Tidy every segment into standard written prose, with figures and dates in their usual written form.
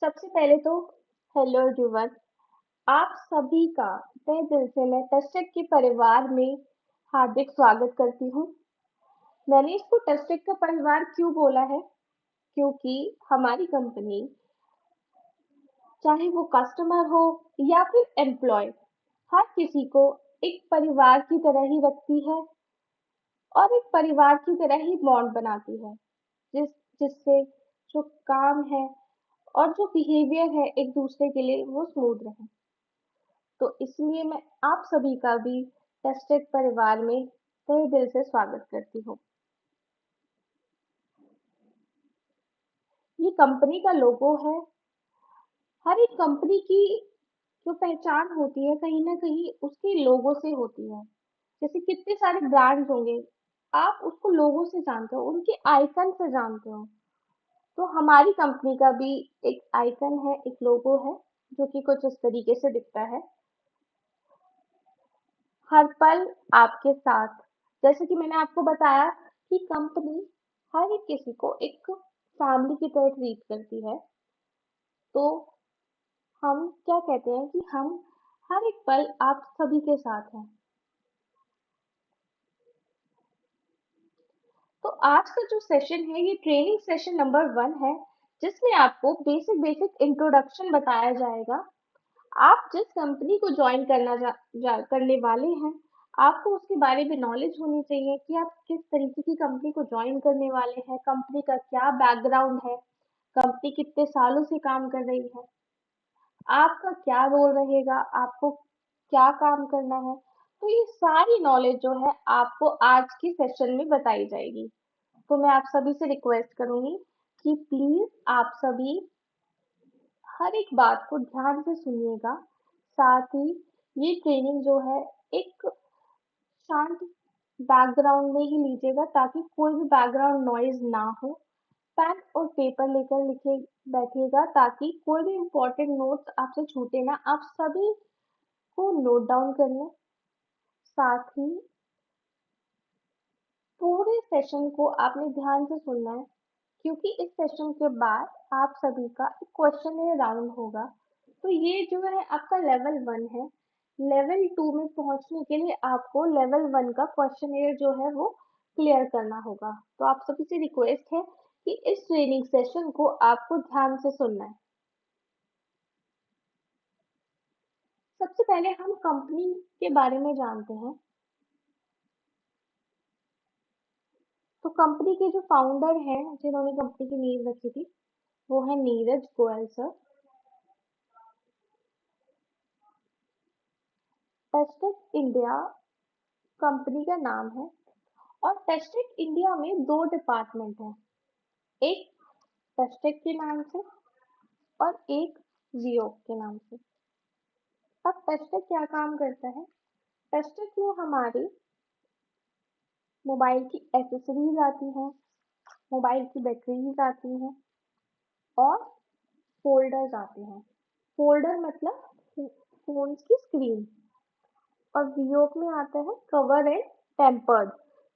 सबसे पहले तो हेलो एवरीवन। आप सभी का तहे दिल से मैं टेस्टेक के परिवार में हार्दिक स्वागत करती हूँ। मैंने इसको टेस्टेक का परिवार क्यों बोला है? क्योंकि हमारी कंपनी, चाहे वो कस्टमर हो या फिर एम्प्लॉय, हर किसी को एक परिवार की तरह ही रखती है और एक परिवार की तरह ही बॉन्ड बनाती है, जिससे जो काम है और जो बिहेवियर है एक दूसरे के लिए वो स्मूथ रहे। तो इसलिए मैं आप सभी का भी टेस्टेड परिवार में तहे दिल से स्वागत करती हूँ। ये कंपनी का लोगो है। हर एक कंपनी की जो पहचान होती है कहीं ना कहीं उसके लोगो से होती है। जैसे कितने सारे ब्रांड्स होंगे, आप उसको लोगो से जानते हो, उनके आइकन से जानते हो। तो हमारी कंपनी का भी एक आइकन है, एक लोगो है, जो कि कुछ इस तरीके से दिखता है। हर पल आपके साथ। जैसे कि मैंने आपको बताया कि कंपनी हर एक किसी को एक फैमिली की तरह ट्रीट करती है। तो हम क्या कहते हैं कि हम हर एक पल आप सभी के साथ हैं। तो आज का जो सेशन है ये ट्रेनिंग सेशन नंबर 1 है, जिसमें आपको बेसिक बेसिक इंट्रोडक्शन बताया जाएगा। आप जिस कंपनी को ज्वाइन करने वाले हैं, आपको उसके बारे में नॉलेज होनी चाहिए कि आप किस तरीके की कंपनी को ज्वाइन करने वाले हैं, कंपनी का क्या बैकग्राउंड है, कंपनी कितने सालों से काम कर रही है, आपका क्या रोल रहेगा, आपको क्या काम करना है। तो ये सारी नॉलेज जो है आपको आज की सेशन में बताई जाएगी। तो मैं आप सभी से रिक्वेस्ट करूंगी कि प्लीज आप सभी हर एक बात को ध्यान से सुनिएगा। साथ ही ये ट्रेनिंग जो है एक शांत बैकग्राउंड में ही लीजिएगा, ताकि कोई भी बैकग्राउंड नॉइज ना हो। पेन और पेपर लेकर लिखे बैठिएगा, ताकि कोई भी इम्पोर्टेंट नोट्स आपसे छूटे ना। आप सभी को नोट डाउन कर लें। साथ ही पूरे सेशन को आपने ध्यान से सुनना है, क्योंकि इस सेशन के बाद आप सभी का एक क्वेश्चन राउंड होगा। तो ये जो है आपका लेवल 1 है। लेवल 2 में पहुंचने के लिए आपको लेवल 1 का क्वेश्चन जो है वो क्लियर करना होगा। तो आप सभी से रिक्वेस्ट है कि इस ट्रेनिंग सेशन को आपको ध्यान से सुनना है। सबसे पहले हम कंपनी के बारे में जानते हैं। तो कंपनी के जो फाउंडर हैं, जिन्होंने कंपनी की नींव रखी थी, वो है Neeraj Goyal sir. Testech India company का नाम है, और टेस्टेक इंडिया में 2 डिपार्टमेंट हैं। एक टेस्टेक के नाम से और एक जियो के नाम से। अब टेस्टेक क्या काम करता है? टेस्टेक में हमारी मोबाइल की एसेसरीज आती हैं, मोबाइल की बैटरीज आती हैं और फोल्डर्स आते हैं। फोल्डर मतलब फोन की स्क्रीन। और जियो में आता है कवर एंड टेम्पर्ड।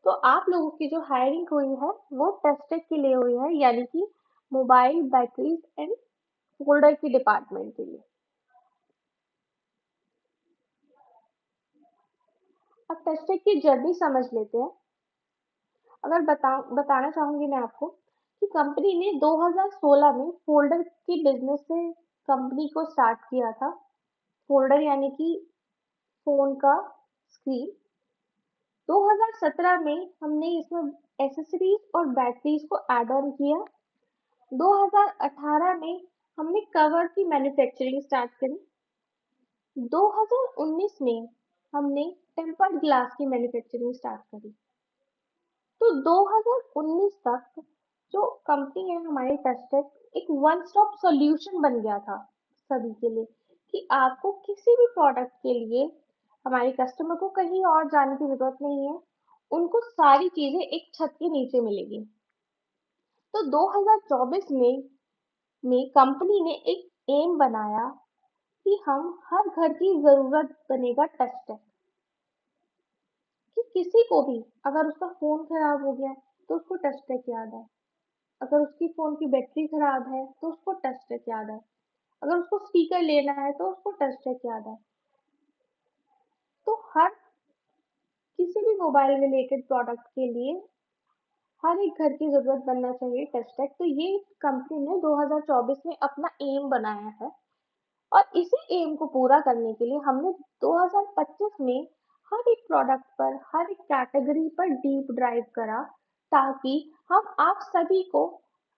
तो आप लोगों की जो हायरिंग हुई है वो टेस्टेक के लिए हुई है, यानी कि मोबाइल बैटरीज एंड फोल्डर की डिपार्टमेंट के लिए। अब टेस्टेक की जर्नी समझ लेते हैं। अगर बताना चाहूंगी मैं आपको कि कंपनी ने 2016 में फोल्डर के बिजनेस से कंपनी को स्टार्ट किया था। फोल्डर यानी कि फोन का स्क्रीन। 2017 में हमने इसमें एसेसरीज और बैटरीज को ऐड ऑन किया। 2018 में हमने कवर की मैन्युफैक्चरिंग स्टार्ट करी। 2019 में हमने टेम्पर्ड ग्लास की मैन्युफैक्चरिंग स्टार्ट करी। तो 2019 तक जो कंपनी है हमारी टेस्टेक एक वन स्टॉप सॉल्यूशन बन गया था सभी के लिए, कि आपको किसी भी प्रोडक्ट के लिए हमारे कस्टमर को कहीं और जाने की जरूरत नहीं है। उनको सारी चीजें एक छत के नीचे मिलेगी। तो 2024 में कंपनी ने एक एम बनाया कि हम हर घर की जरूरत बनेगा टेस्टेक। कि किसी को भी अगर उसका फोन खराब हो गया तो उसको टेस्टेक याद है, अगर उसकी फोन की बैटरी खराब है तो उसको टेस्टेक याद है। अगर उसको स्पीकर लेना है तो उसको टच टेक याद है। तो हर किसी भी मोबाइल रिलेटेड प्रोडक्ट के लिए हर एक घर की जरूरत बनना चाहिए टच टेक। तो ये कंपनी ने 2024 में अपना एम बनाया है और इसी एम को पूरा करने के लिए हमने 2025 में हर एक प्रोडक्ट पर, हर एक कैटेगरी पर डीप ड्राइव करा, ताकि हम आप सभी को,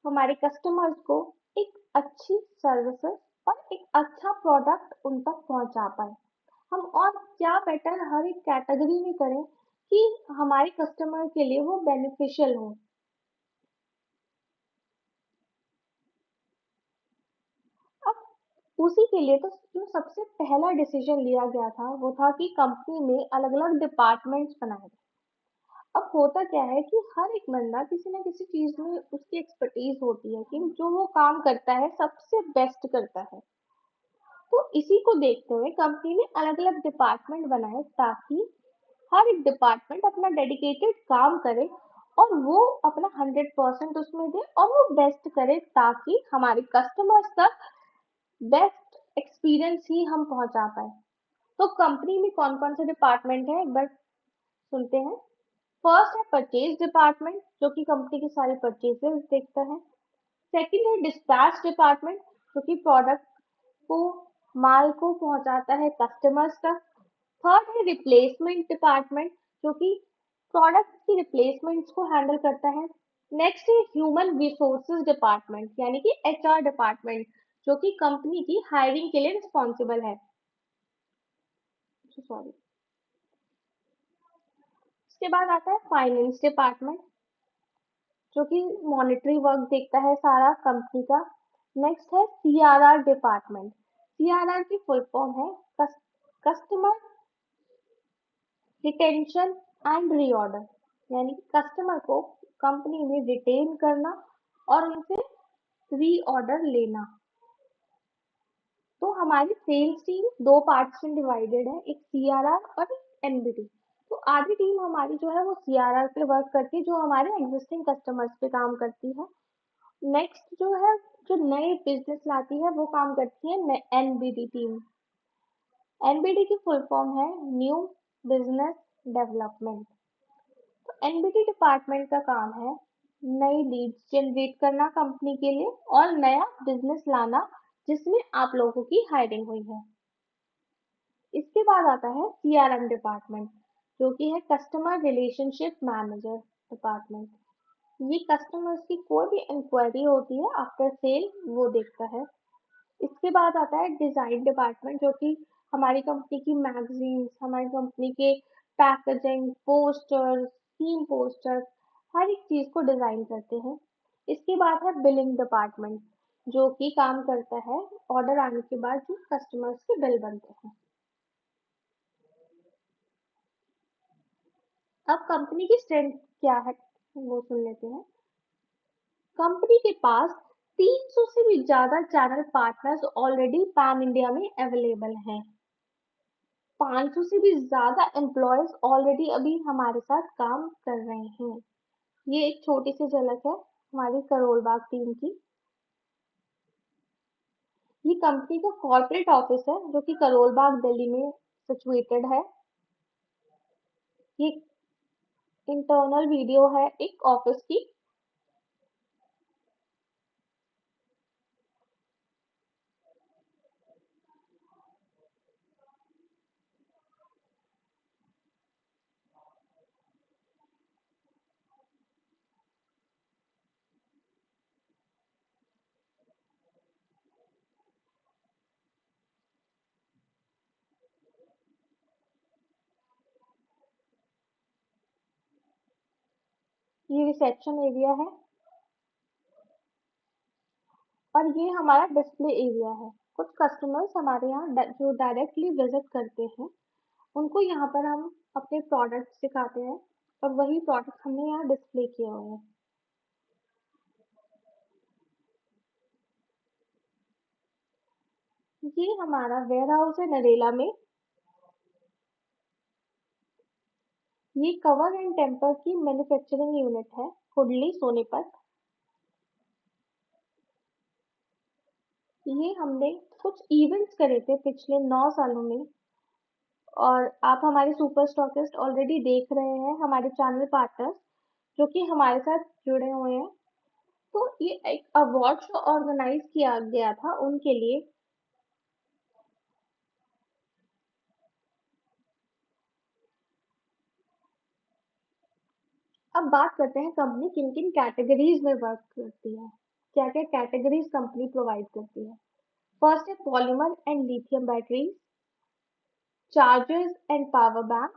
हमारे कस्टमर्स को एक अच्छी सर्विसेज और एक अच्छा प्रोडक्ट उन तक पहुंचा पाए। हम और क्या बेटर हर एक कैटेगरी में करें कि हमारे कस्टमर के लिए वो बेनिफिशियल हो। अब उसी के लिए तो जो सबसे पहला डिसीजन लिया गया था वो था कि कंपनी में अलग अलग डिपार्टमेंट्स बनाए गए। अब होता क्या है कि हर एक बंदा किसी ना किसी चीज में उसकी एक्सपर्टीज होती है कि जो वो काम करता है सबसे बेस्ट करता है। तो इसी को देखते हुए कंपनी ने अलग अलग डिपार्टमेंट बनाए, ताकि हर एक डिपार्टमेंट अपना डेडिकेटेड काम करे और वो अपना 100% उसमें दे और वो बेस्ट करे, ताकि हमारे कस्टमर्स तक बेस्ट एक्सपीरियंस ही हम पहुंचा पाए। तो कंपनी में कौन कौन से डिपार्टमेंट है एक बार सुनते हैं। फर्स्ट है परचेज डिपार्टमेंट, जो कि कंपनी की सारी परचेजेस देखता है। सेकंड है डिस्पैच डिपार्टमेंट, जो कि प्रोडक्ट को, माल को पहुंचाता है कस्टमर्स तक। थर्ड है रिप्लेसमेंट डिपार्टमेंट, जो कि प्रोडक्ट की रिप्लेसमेंट्स को हैंडल करता है। नेक्स्ट है ह्यूमन रिसोर्सेज डिपार्टमेंट, यानी कि एचआर डिपार्टमेंट, जो कि कंपनी की हायरिंग के लिए रिस्पॉन्सिबल है। सॉरी। उसके बाद आता है फाइनेंस डिपार्टमेंट, जो कि मॉनेटरी वर्क देखता है सारा कंपनी का। नेक्स्ट है सीआरआर डिपार्टमेंट। सीआरआर की फुल फॉर्म है कस्टमर रिटेंशन एंड रीऑर्डर, यानी कि कस्टमर को कंपनी में रिटेन करना और उनसे रीऑर्डर लेना। तो हमारी सेल्स टीम दो पार्ट्स में डिवाइडेड है, एक सीआरआर और एक एनबीडी। तो आधी टीम हमारी जो है वो सीआरआर पे वर्क करती है, जो हमारे एग्जिस्टिंग कस्टमर्स पे काम करती है। नेक्स्ट जो है, जो नए बिजनेस लाती है वो काम करती है एनबीडी टीम। एनबीडी की फुल फॉर्म है न्यू बिजनेस डेवलपमेंट। तो एनबीडी डिपार्टमेंट का काम है नई लीड्स जनरेट करना कंपनी के लिए और नया बिजनेस लाना जिसमें आप लोगों की हायरिंग हुई है। इसके बाद आता है सीआरएम डिपार्टमेंट, जो कि है कस्टमर रिलेशनशिप मैनेजर डिपार्टमेंट। ये कस्टमर्स की कोई भी इंक्वायरी होती है आफ्टर सेल वो देखता है। इसके बाद आता है डिजाइन डिपार्टमेंट, जो कि हमारी कंपनी की मैगजीन्स, हमारी कंपनी के पैकेजिंग, पोस्टर्स, थीम पोस्टर्स, हर एक चीज को डिजाइन करते हैं। इसके बाद है बिलिंग डिपार्टमेंट, जो कि काम करता है ऑर्डर आने के बाद जो कस्टमर्स के बिल बनते हैं। अब कंपनी की स्ट्रेंथ क्या है वो सुन लेते हैं। कंपनी के पास 300 से भी ज्यादा channel partners already pan India में अवेलेबल हैं। 500 से भी ज्यादा एम्प्लॉयज ऑलरेडी अभी हमारे साथ काम कर रहे हैं। ये एक छोटी सी झलक है हमारी करोल बाग टीम की। ये कंपनी का कॉर्पोरेट ऑफिस है, जो कि करोल बाग दिल्ली में सिचुएटेड है। ये इंटरनल वीडियो है एक ऑफिस की। ये रिसेप्शन एरिया है और ये हमारा डिस्प्ले एरिया है। कुछ कस्टमर्स हमारे यहाँ जो डायरेक्टली विजिट करते हैं, उनको यहाँ पर हम अपने प्रोडक्ट्स दिखाते हैं और वही प्रोडक्ट हमने यहाँ डिस्प्ले किए हुए हैं। ये हमारा वेयर हाउस है नरेला में। ये कवर एंड टेम्पर की मैन्युफैक्चरिंग यूनिट है हुडली सोनीपत। ये हमने कुछ इवेंट्स करे थे पिछले 9 सालों में, और आप हमारे सुपर स्टॉकिस्ट ऑलरेडी देख रहे हैं, हमारे चैनल पार्टनर्स जो कि हमारे साथ जुड़े हुए हैं। तो ये एक अवार्ड शो ऑर्गेनाइज किया गया था उनके लिए। अब बात करते हैं कंपनी किन किन कैटेगरीज में वर्क करती है, क्या क्या कैटेगरीज कंपनी प्रोवाइड करती है। फर्स्ट है polymer and lithium batteries, chargers and power bank,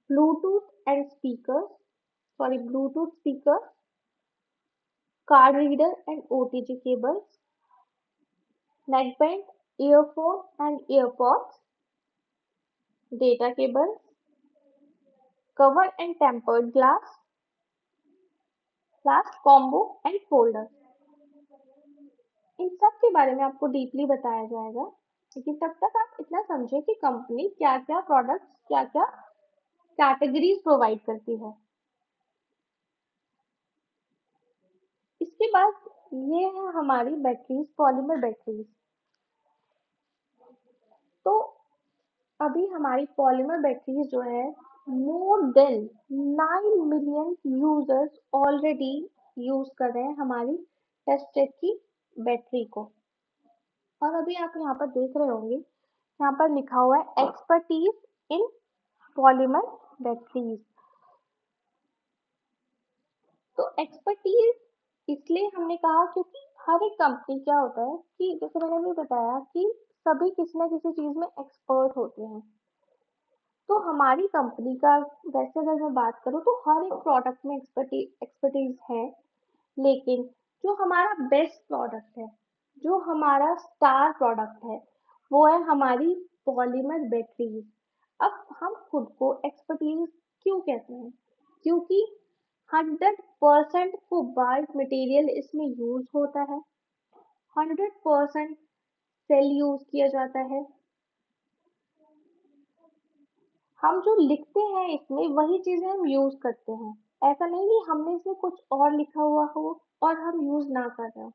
Bluetooth and speakers, sorry Bluetooth speaker, card reader and OTG cables, neckband, earphone and earpods, data cables, cover and tempered glass, last combo and folder। इन सब के बारे में आपको deeply बताया जाएगा, लेकिन तब तक आप इतना समझे कि कंपनी क्या क्या प्रोडक्ट्स, क्या क्या कैटेगरीज प्रोवाइड करती है। इसके बाद ये है हमारी बैटरीज, पॉलीमर बैटरीज। तो अभी हमारी पॉलीमर बैटरीज जो है, more than 9 million users already use कर रहे हैं हमारी टेस्टेड की बैटरी को। और अभी आप यहाँ पर देख रहे होंगे, यहाँ पर लिखा हुआ है एक्सपर्टीज इन पॉलीमर बैटरीज। तो एक्सपर्टीज इसलिए हमने कहा क्योंकि हर एक कंपनी, क्या होता है कि जैसे मैंने भी बताया कि सभी किसी ना किसी चीज में एक्सपर्ट होते हैं। तो हमारी कंपनी का, वैसे अगर मैं बात करूँ तो हर एक प्रोडक्ट में एक्सपर्टीज है, लेकिन जो हमारा बेस्ट प्रोडक्ट है, जो हमारा स्टार प्रोडक्ट है, वो है हमारी पॉलीमर बैटरीज। अब हम खुद को एक्सपर्टीज क्यों कहते हैं? क्योंकि 100% कोबाल्ट मटेरियल इसमें यूज होता है, 100% सेल यूज किया जाता है। हम जो लिखते हैं इसमें वही चीजें हम यूज करते हैं। ऐसा नहीं कि हमने इसमें कुछ और लिखा हुआ हो और हम यूज ना कर रहे हो।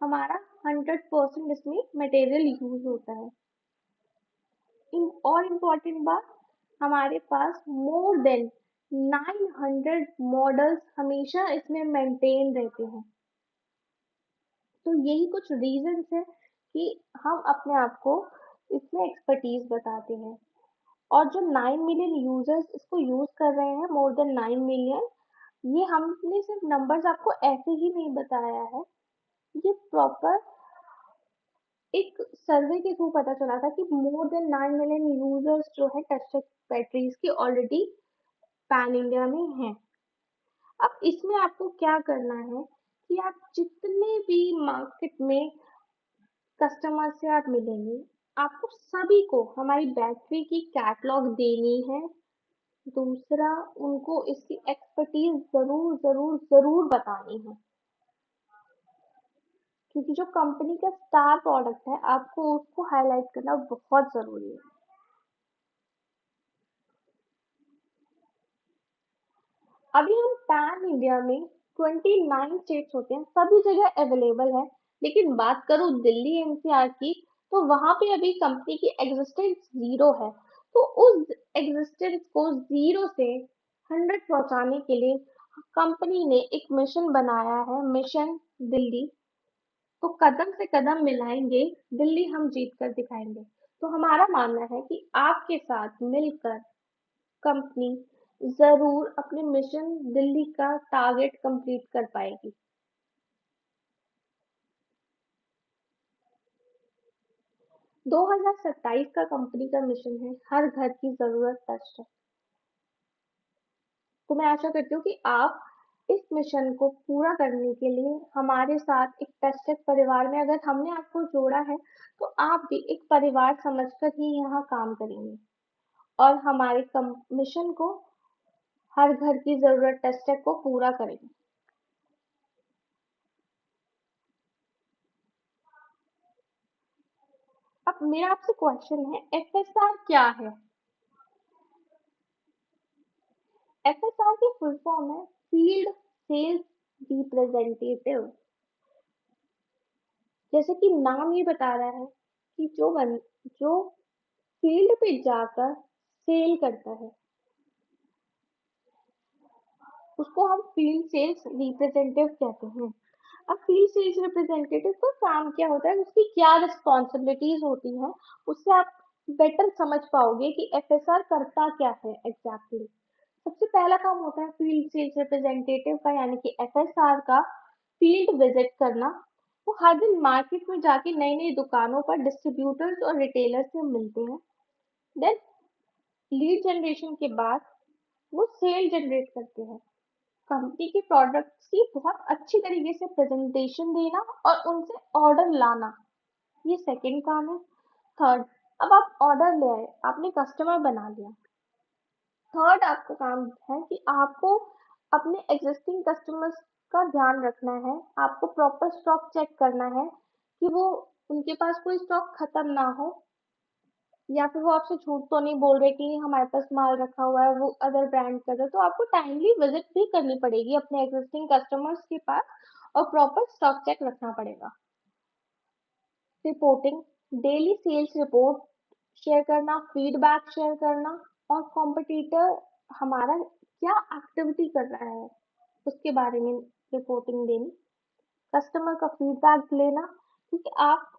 हमारा 100% इसमें मटेरियल यूज होता है। और इम्पोर्टेंट बात, हमारे पास मोर देन 900 मॉडल्स हमेशा इसमें मेंटेन रहते हैं। तो यही कुछ रीजंस है कि हम अपने आप को इसमें एक्सपर्टीज बताते हैं। और जो 9 मिलियन यूजर्स इसको यूज कर रहे हैं, मोर देन 9 मिलियन, ये हमने सिर्फ नंबर्स आपको ऐसे ही नहीं बताया है, ये प्रॉपर एक सर्वे के थ्रू पता चला था कि मोर देन 9 मिलियन यूजर्स जो है टेस्टेड बैटरीज की ऑलरेडी पैन इंडिया में हैं। अब इसमें आपको क्या करना है कि आप जितने भी मार्केट में कस्टमर से आप मिलेंगे, आपको सभी को हमारी बैटरी की कैटलॉग देनी है। दूसरा, उनको इसकी एक्सपर्टीज जरूर जरूर जरूर बतानी है, क्योंकि जो कंपनी का स्टार प्रोडक्ट है, आपको उसको हाईलाइट करना बहुत जरूरी है। अभी हम पैन इंडिया में 29 स्टेट्स होते हैं, सभी जगह अवेलेबल है। लेकिन बात करूँ दिल्ली एनसीआर की, तो वहां पे अभी कंपनी की एग्जिस्टेंस जीरो है। तो उस एग्जिस्टेंस को जीरो से 100 पहुंचाने के लिए कंपनी ने एक मिशन बनाया है, मिशन दिल्ली। तो कदम से कदम मिलाएंगे, दिल्ली हम जीत कर दिखाएंगे। तो हमारा मानना है कि आपके साथ मिलकर कंपनी जरूर अपने मिशन दिल्ली का टारगेट कंप्लीट कर पाएगी। 2027 का कंपनी का मिशन है हर घर की जरूरत टच है। तो मैं आशा करती हूँ कि आप इस मिशन को पूरा करने के लिए हमारे साथ एक टेस्टेड परिवार में, अगर हमने आपको जोड़ा है, तो आप भी एक परिवार समझकर ही यहाँ काम करेंगे और हमारे मिशन को, हर घर की जरूरत टेस्टेड को पूरा करेंगे। अब मेरा आपसे क्वेश्चन है, एफएसआर क्या है? एफएसआर की फुल फॉर्म है फील्ड सेल्स रिप्रेजेंटेटिव। जैसे कि नाम ये बता रहा है कि जो फील्ड पे जाकर सेल करता है उसको हम फील्ड सेल्स रिप्रेजेंटेटिव कहते हैं। अब फील्ड सेल्स रिप्रेजेंटेटिव का काम क्या होता है, उसकी क्या रिस्पॉन्सिबिलिटीज होती हैं, उससे आप बेटर समझ पाओगे कि एफएसआर करता क्या है एग्जैक्टली। सबसे पहला काम होता है फील्ड सेल्स रिप्रेजेंटेटिव का, यानी कि एफएसआर का फील्ड विजिट करना। वो हर दिन मार्केट में जाके नई नई दुकानों पर डिस्ट्रीब्यूटर्स और रिटेलर से मिलते हैं। देन लीड जनरेशन के बाद वो सेल जनरेट करते हैं। कंपनी के प्रोडक्ट्स की बहुत अच्छी तरीके से प्रेजेंटेशन देना और उनसे ऑर्डर लाना, ये सेकंड काम है। थर्ड, अब आप ऑर्डर ले आए, आपने कस्टमर बना लिया। थर्ड आपका काम है कि आपको अपने एग्जिस्टिंग कस्टमर्स का ध्यान रखना है। आपको प्रॉपर स्टॉक चेक करना है कि वो उनके पास कोई स्टॉक खत्म ना हो, या फिर वो आपसे झूठ तो नहीं बोल रहे कि हमारे पास माल रखा हुआ है, वो अदर ब्रांड कर रहे, तो आपको टाइमली विजिट भी करनी पड़ेगी अपने एग्जिस्टिंग कस्टमर्स के पास और प्रॉपर स्टॉक चेक रखना पड़ेगा। Reporting, daily sales report share करना, फीडबैक शेयर करना, और कॉम्पिटिटर हमारा क्या एक्टिविटी कर रहा है उसके बारे में रिपोर्टिंग देनी। कस्टमर का फीडबैक लेना, क्योंकि आप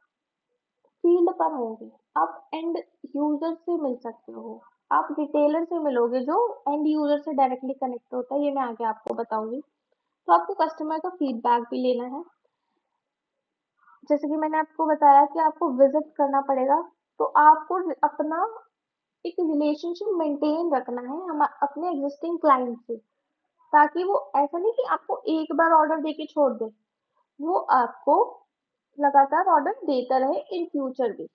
फील्ड पर होंगे, आप एंड यूजर से मिल सकते हो, आप रिटेलर से मिलोगे जो एंड यूजर से डायरेक्टली कनेक्ट होता है, ये मैं आगे आपको बताऊंगी। तो आपको कस्टमर का फीडबैक भी लेना है। जैसे कि मैंने आपको बताया कि आपको विजिट करना पड़ेगा, तो आपको अपना एक रिलेशनशिप मेंटेन रखना है हम अपने एग्जिस्टिंग क्लाइंट से, ताकि वो ऐसा नहीं कि आपको एक बार ऑर्डर देके छोड़ दे, वो आपको लगातार ऑर्डर देता रहे इन फ्यूचर भी।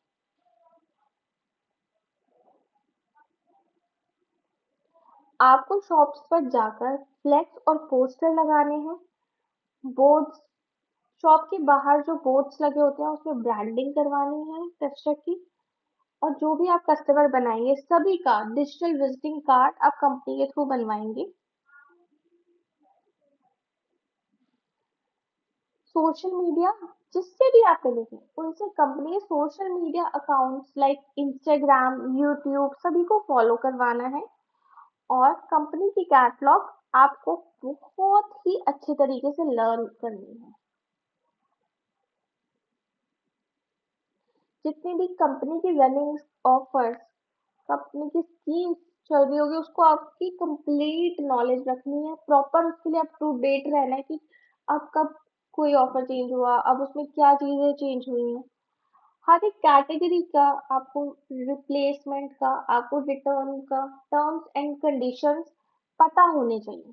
आपको शॉप्स पर जाकर फ्लेक्स और पोस्टर लगाने हैं। बोर्ड्स, शॉप के बाहर जो बोर्ड्स लगे होते हैं उसमें ब्रांडिंग करवानी है टेक्सचर की। और जो भी आप कस्टमर बनाएंगे सभी का डिजिटल विजिटिंग कार्ड आप कंपनी के थ्रू बनवाएंगे। सोशल मीडिया, जिससे भी आप मिलेंगे उनसे कंपनी के social media accounts like Instagram, YouTube सभी को फॉलो करवाना है। और कंपनी की कैटलॉग आपको बहुत ही अच्छे तरीके से लर्न करनी है। जितनी भी कंपनी की रनिंग ऑफर्स, कंपनी की स्कीम्स चल रही होगी, उसको आपकी कंप्लीट नॉलेज रखनी है, प्रॉपर उसके लिए अप टू डेट रहना है कि अब कब कोई ऑफर चेंज हुआ, अब उसमें क्या चीजें चेंज हुई हैं। हर एक कैटेगरी का आपको, रिप्लेसमेंट का, आपको रिटर्न का टर्म्स एंड कंडीशंस पता होने चाहिए।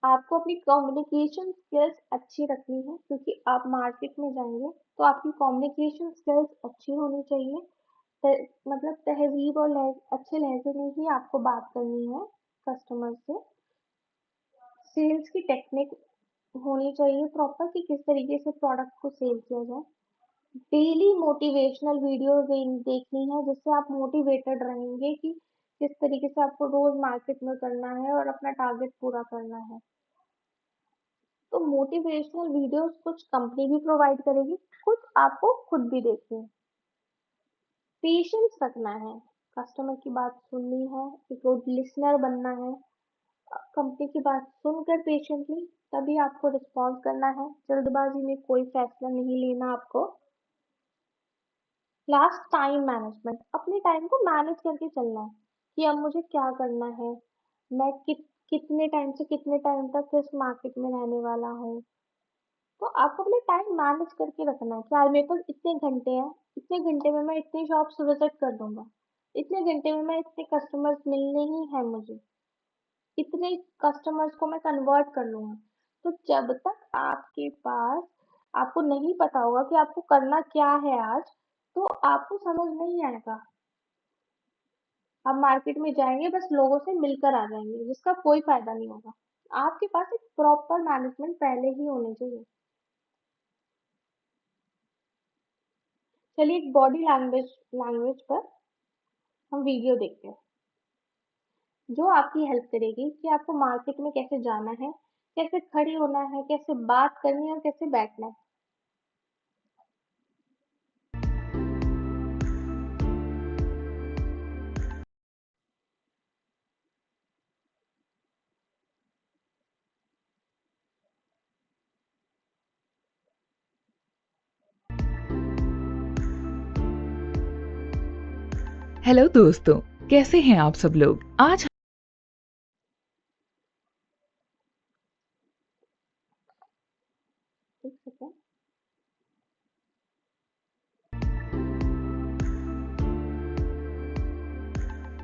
आपको अपनी कम्युनिकेशन स्किल्स अच्छी रखनी है, क्योंकि आप मार्केट में जाएंगे तो आपकी कम्युनिकेशन स्किल्स अच्छी होनी चाहिए। मतलब तहजीब और अच्छे लहजे में ही आपको बात करनी है कस्टमर से। सेल्स की टेक्निक होनी चाहिए प्रॉपर कि किस तरीके से प्रोडक्ट को सेल किया जाए। डेली मोटिवेशनल वीडियोस देखनी है, जिससे आप मोटिवेटेड रहेंगे कि किस तरीके से आपको रोज मार्केट में करना है और अपना टारगेट पूरा करना है। तो मोटिवेशनल वीडियोस कुछ कंपनी भी प्रोवाइड करेगी, कुछ आपको खुद भी देखनी है। पेशेंस रखना है, कस्टमर की बात सुननी है, एक गुड लिसनर बनना है। कंपनी की बात सुनकर पेशेंटली तभी आपको रिस्पॉन्स करना है, जल्दबाजी में कोई फैसला नहीं लेना आपको। लास्ट, टाइम मैनेजमेंट, अपने टाइम को मैनेज करके चलना है कि अब मुझे क्या करना है, मैं कितने टाइम से कितने टाइम तक किस मार्केट में रहने वाला हूँ। तो आपको अपने टाइम मैनेज करके रखना है कि आज मेरे पास इतने घंटे हैं, इतने घंटे में मैं इतनी शॉप्स विजिट कर दूंगा, इतने घंटे में मैं इतने कस्टमर्स मिलने ही है मुझे, इतने कस्टमर्स को मैं कन्वर्ट कर लूंगा। तो जब तक आपके पास, आपको नहीं पता होगा कि आपको करना क्या है आज, तो आपको समझ नहीं आएगा। आप मार्केट में जाएंगे बस लोगों से मिलकर आ जाएंगे, जिसका कोई फायदा नहीं होगा। आपके पास एक प्रॉपर मैनेजमेंट पहले ही होने चाहिए। चलिए एक बॉडी लैंग्वेज लैंग्वेज पर हम वीडियो देखते हैं। जो आपकी हेल्प करेगी कि आपको मार्केट में कैसे जाना है, कैसे खड़े होना है, कैसे बात करनी है और कैसे बैठना है। हेलो दोस्तों, कैसे हैं आप सब लोग? आज एक सेकेंड।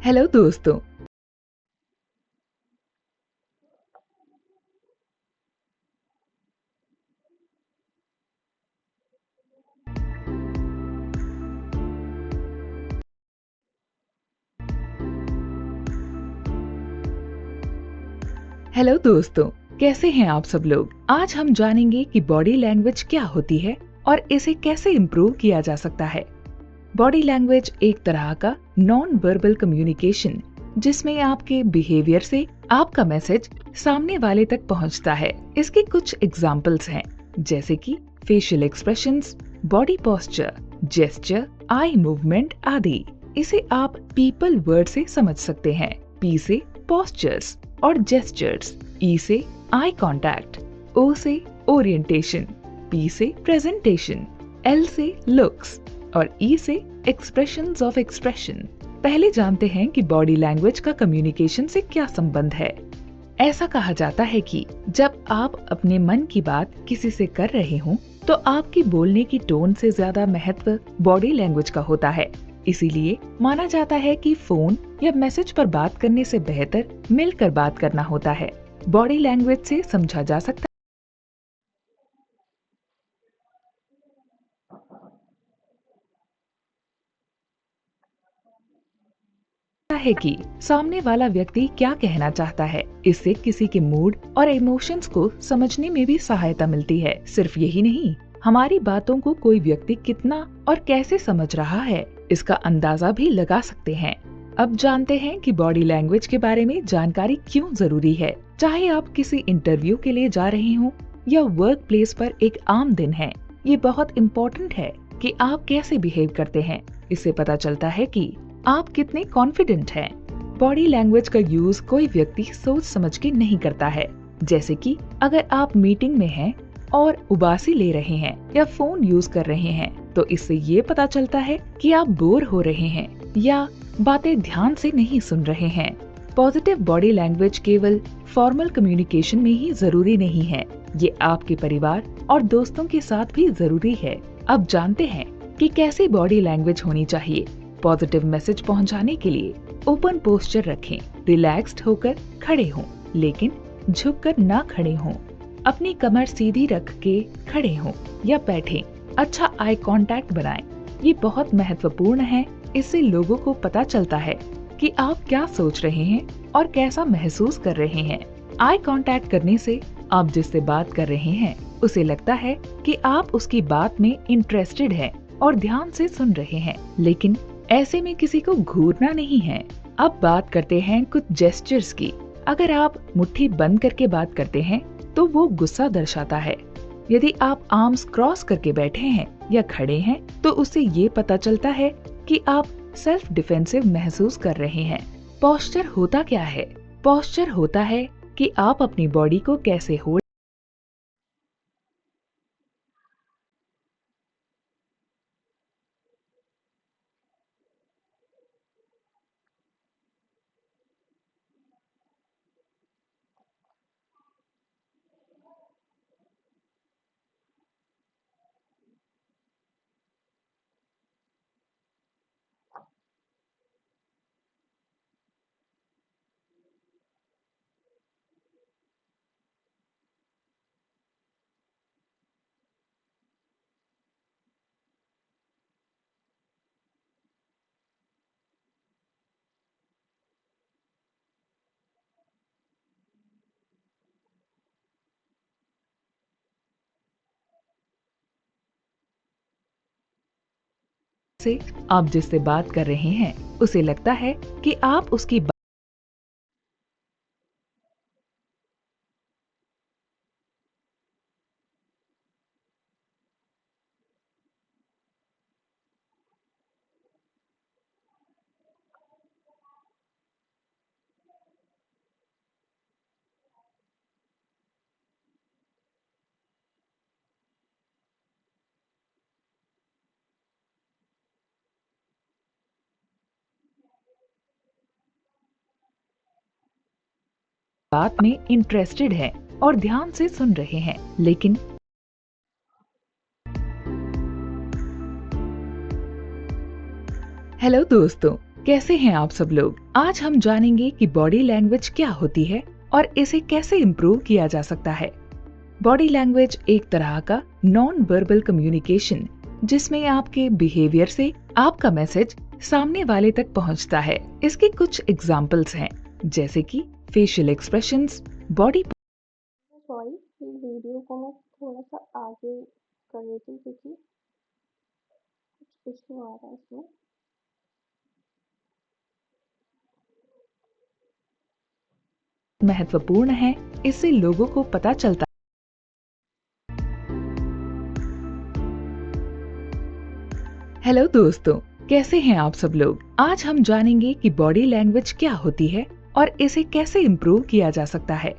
हेलो दोस्तों, हेलो दोस्तों, कैसे हैं आप सब लोग? आज हम जानेंगे कि बॉडी लैंग्वेज क्या होती है और इसे कैसे इम्प्रूव किया जा सकता है। बॉडी लैंग्वेज एक तरह का नॉन वर्बल कम्युनिकेशन जिसमें आपके बिहेवियर से आपका मैसेज सामने वाले तक पहुंचता है। इसके कुछ एग्जाम्पल्स हैं, जैसे कि facial expressions, body posture, gesture, eye movement आदि। इसे आप पीपल वर्ड से समझ सकते हैं। पी से पोस्चर्स और जेस्चर्स, ई से आई कांटेक्ट, ओ से ओरिएंटेशन, पी से प्रेजेंटेशन, एल से लुक्स और ई से एक्सप्रेशंस ऑफ एक्सप्रेशन। पहले जानते हैं कि बॉडी लैंग्वेज का कम्युनिकेशन से क्या संबंध है। ऐसा कहा जाता है कि जब आप अपने मन की बात किसी से कर रहे हो, तो आपकी बोलने की टोन से ज्यादा महत्व बॉडी लैंग्वेज का होता है। इसीलिए माना जाता है कि फोन या मैसेज पर बात करने से बेहतर मिलकर बात करना होता है। बॉडी लैंग्वेज से समझा जा सकता है कि सामने वाला व्यक्ति क्या कहना चाहता है। इससे किसी के मूड और इमोशंस को समझने में भी सहायता मिलती है। सिर्फ यही नहीं, हमारी बातों को कोई व्यक्ति कितना और कैसे समझ रहा है, इसका अंदाजा भी लगा सकते हैं। अब जानते हैं कि बॉडी लैंग्वेज के बारे में जानकारी क्यों जरूरी है। चाहे आप किसी इंटरव्यू के लिए जा रहे हो या वर्क प्लेस पर एक आम दिन है, ये बहुत इम्पोर्टेंट है कि आप कैसे बिहेव करते हैं। इससे पता चलता है कि आप कितने कॉन्फिडेंट हैं। बॉडी लैंग्वेज का यूज कोई व्यक्ति सोच समझ के नहीं करता है। जैसे कि अगर आप मीटिंग में हैं और उबासी ले रहे हैं या फोन यूज कर रहे हैं, तो इससे ये पता चलता है कि आप बोर हो रहे हैं या बातें ध्यान से नहीं सुन रहे हैं। पॉजिटिव बॉडी लैंग्वेज केवल फॉर्मल कम्युनिकेशन में ही जरूरी नहीं है, ये आपके परिवार और दोस्तों के साथ भी जरूरी है। अब जानते हैं कि कैसी बॉडी लैंग्वेज होनी चाहिए। पॉजिटिव मैसेज पहुंचाने के लिए ओपन पोस्चर रखें, रिलैक्स्ड होकर खड़े हों, लेकिन झुककर ना खड़े हों। अपनी कमर सीधी रख के खड़े हों या बैठें। अच्छा आई कांटेक्ट बनाएं, ये बहुत महत्वपूर्ण है। इससे लोगों को पता चलता है कि आप क्या सोच रहे हैं और कैसा महसूस कर रहे हैं। आई कांटेक्ट करने से आप जिससे बात कर रहे हैं उसे लगता है कि आप उसकी बात में इंटरेस्टेड हैं और ध्यान से सुन रहे हैं, लेकिन ऐसे में किसी को घूरना नहीं है। अब बात करते हैं कुछ जेस्चर्स की। अगर आप मुट्ठी बंद करके बात करते हैं तो वो गुस्सा दर्शाता है। यदि आप आर्म्स क्रॉस करके बैठे हैं या खड़े हैं, तो उससे ये पता चलता है कि आप सेल्फ डिफेंसिव महसूस कर रहे हैं। पोस्चर होता क्या है? पोस्चर होता है कि आप अपनी बॉडी को कैसे होल्ड से आप जिससे बात कर रहे हैं उसे लगता है कि आप उसकी बात में इंटरेस्टेड हैं और ध्यान से सुन रहे हैं, लेकिन हेलो दोस्तों, कैसे हैं आप सब लोग। आज हम जानेंगे कि बॉडी लैंग्वेज क्या होती है और इसे कैसे इम्प्रूव किया जा सकता है। बॉडी लैंग्वेज एक तरह का नॉन वर्बल कम्युनिकेशन जिसमें आपके बिहेवियर से आपका मैसेज सामने वाले तक पहुंचता है। इसके कुछ एग्जाम्पल्स हैं, जैसे कि facial expressions, body. Sorry, video को मैं थोड़ा सा आगे कर रही थी क्योंकि कुछ इशू आ रहा है इसमें। महत्वपूर्ण है, इससे लोगों को पता चलता। हेलो दोस्तों, कैसे हैं आप सब लोग। आज हम जानेंगे कि बॉडी लैंग्वेज क्या होती है और इसे कैसे इम्प्रूव किया जा सकता है।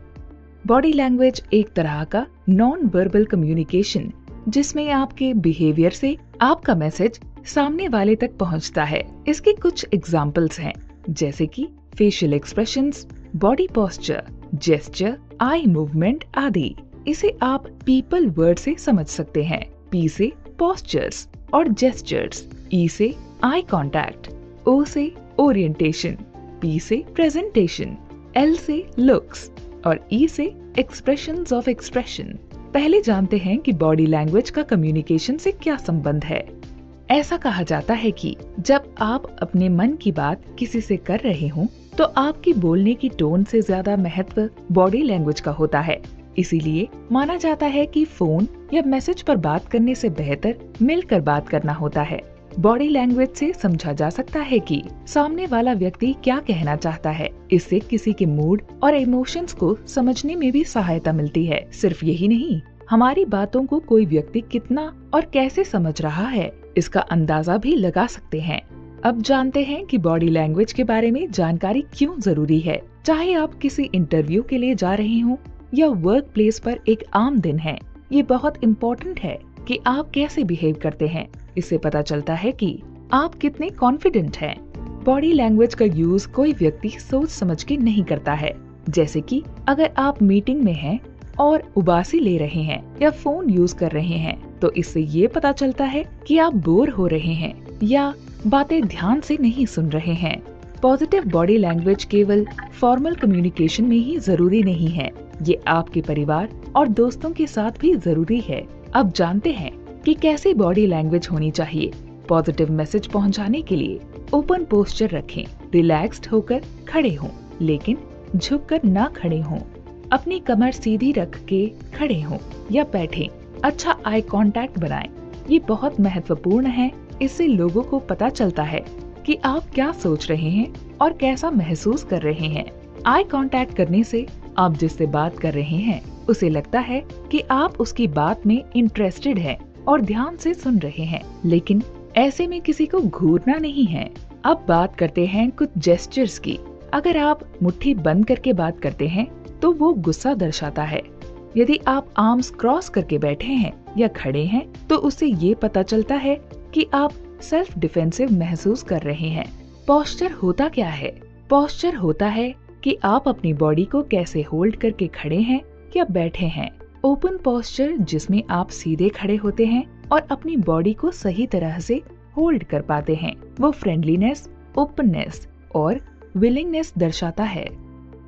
बॉडी लैंग्वेज एक तरह का नॉन वर्बल कम्युनिकेशन जिसमें आपके बिहेवियर से आपका मैसेज सामने वाले तक पहुंचता है। इसके कुछ एग्जाम्पल्स हैं, जैसे कि facial expressions, body posture, gesture, eye movement आदि। इसे आप पीपल वर्ड से समझ सकते हैं। पी से पोस्चर्स और जेस्चर्स, ई से आई कांटेक्ट, ओ से ओरिएंटेशन, पी से प्रेजेंटेशन, एल से लुक्स और ई से एक्सप्रेशंस ऑफ एक्सप्रेशन। पहले जानते हैं कि बॉडी लैंग्वेज का कम्युनिकेशन से क्या संबंध है। ऐसा कहा जाता है कि जब आप अपने मन की बात किसी से कर रहे हों, तो आपकी बोलने की टोन से ज्यादा महत्व बॉडी लैंग्वेज का होता है। इसीलिए माना जाता है कि फोन या मैसेज पर बात करने से बेहतर मिलकर बात करना होता है। बॉडी लैंग्वेज से समझा जा सकता है कि सामने वाला व्यक्ति क्या कहना चाहता है। इससे किसी के मूड और इमोशंस को समझने में भी सहायता मिलती है। सिर्फ यही नहीं, हमारी बातों को कोई व्यक्ति कितना और कैसे समझ रहा है, इसका अंदाजा भी लगा सकते हैं। अब जानते हैं कि बॉडी लैंग्वेज के बारे में जानकारी क्यों जरूरी है। चाहे आप किसी इंटरव्यू के लिए जा रहे हों या वर्क प्लेस पर एक आम दिन है, ये बहुत इम्पोर्टेंट है कि आप कैसे बिहेव करते हैं। इससे पता चलता है कि आप कितने कॉन्फिडेंट हैं। बॉडी लैंग्वेज का यूज कोई व्यक्ति सोच समझ के नहीं करता है। जैसे कि अगर आप मीटिंग में हैं और उबासी ले रहे हैं या फोन यूज कर रहे हैं, तो इससे ये पता चलता है कि आप बोर हो रहे हैं या बातें ध्यान से नहीं सुन रहे हैं। पॉजिटिव बॉडी लैंग्वेज केवल फॉर्मल कम्युनिकेशन में ही जरूरी नहीं है, ये आपके परिवार और दोस्तों के साथ भी जरूरी है। अब जानते हैं कि कैसे बॉडी लैंग्वेज होनी चाहिए। पॉजिटिव मैसेज पहुंचाने के लिए ओपन पोस्चर रखें, रिलैक्स्ड होकर खड़े हों, लेकिन झुककर ना खड़े हों। अपनी कमर सीधी रख के खड़े हों या बैठें। अच्छा आई कांटेक्ट बनाएं, ये बहुत महत्वपूर्ण है। इससे लोगों को पता चलता है कि आप क्या सोच रहे हैं और कैसा महसूस कर रहे हैं। आई कांटेक्ट करने से आप जिससे बात कर रहे हैं उसे लगता है कि आप उसकी बात में इंटरेस्टेड हैं और ध्यान से सुन रहे हैं, लेकिन ऐसे में किसी को घूरना नहीं है। अब बात करते हैं कुछ जेस्चर्स की। अगर आप मुट्ठी बंद करके बात करते हैं तो वो गुस्सा दर्शाता है। यदि आप आर्म्स क्रॉस करके बैठे हैं या खड़े हैं, तो उससे ये पता चलता है कि आप सेल्फ डिफेंसिव महसूस कर रहे हैं। पोस्चर होता क्या है? पोस्चर होता है कि आप अपनी बॉडी को कैसे होल्ड करके खड़े हैं या बैठे हैं। ओपन पोस्चर जिसमें आप सीधे खड़े होते हैं और अपनी बॉडी को सही तरह से होल्ड कर पाते हैं, वो फ्रेंडलीनेस, ओपननेस और विलिंगनेस दर्शाता है।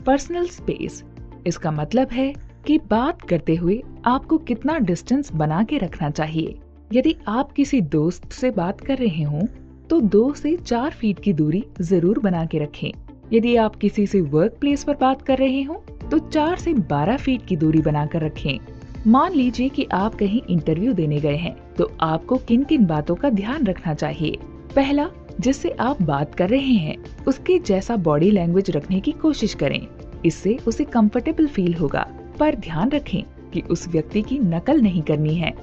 पर्सनल स्पेस, इसका मतलब है कि बात करते हुए आपको कितना डिस्टेंस बना के रखना चाहिए। यदि आप किसी दोस्त से बात कर रहे हों, तो 2 से 4 फीट की दूरी जरूर बना के रखें। यदि आप किसी से वर्क प्लेस पर बात कर रहे हों, तो 4 से 12 फीट की दूरी बनाकर रखें। मान लीजिए कि आप कहीं इंटरव्यू देने गए हैं, तो आपको किन किन बातों का ध्यान रखना चाहिए। पहला, जिससे आप बात कर रहे हैं उसके जैसा बॉडी लैंग्वेज रखने की कोशिश करें। इससे उसे कंफर्टेबल फील होगा, पर ध्यान रखें कि उस व्यक्ति की नकल नहीं करनी है।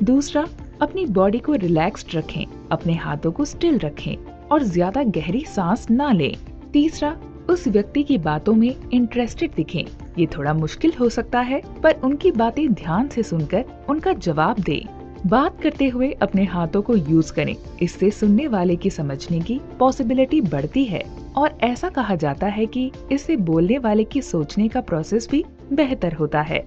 दूसरा, अपनी बॉडी को रिलैक्स्ड रखें, अपने हाथों को स्टिल रखें और ज्यादा गहरी सांस ना लें। तीसरा, उस व्यक्ति की बातों में इंटरेस्टेड दिखें। ये थोड़ा मुश्किल हो सकता है, पर उनकी बातें ध्यान से सुनकर उनका जवाब दें। बात करते हुए अपने हाथों को यूज करें, इससे सुनने वाले की समझने की पॉसिबिलिटी बढ़ती है और ऐसा कहा जाता है कि इससे बोलने वाले की सोचने का प्रोसेस भी बेहतर होता है।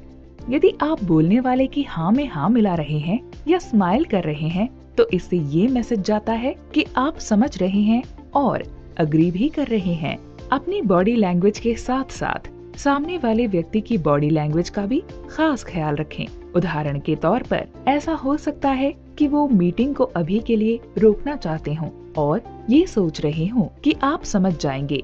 यदि आप बोलने वाले की हाँ में हाँ मिला रहे हैं या स्माइल कर रहे हैं, तो इससे ये मैसेज जाता है कि आप समझ रहे हैं और अग्री भी कर रहे हैं। अपनी बॉडी लैंग्वेज के साथ साथ सामने वाले व्यक्ति की बॉडी लैंग्वेज का भी खास ख्याल रखें। उदाहरण के तौर पर ऐसा हो सकता है कि वो मीटिंग को अभी के लिए रोकना चाहते हों और ये सोच रहे हों कि आप समझ जाएंगे।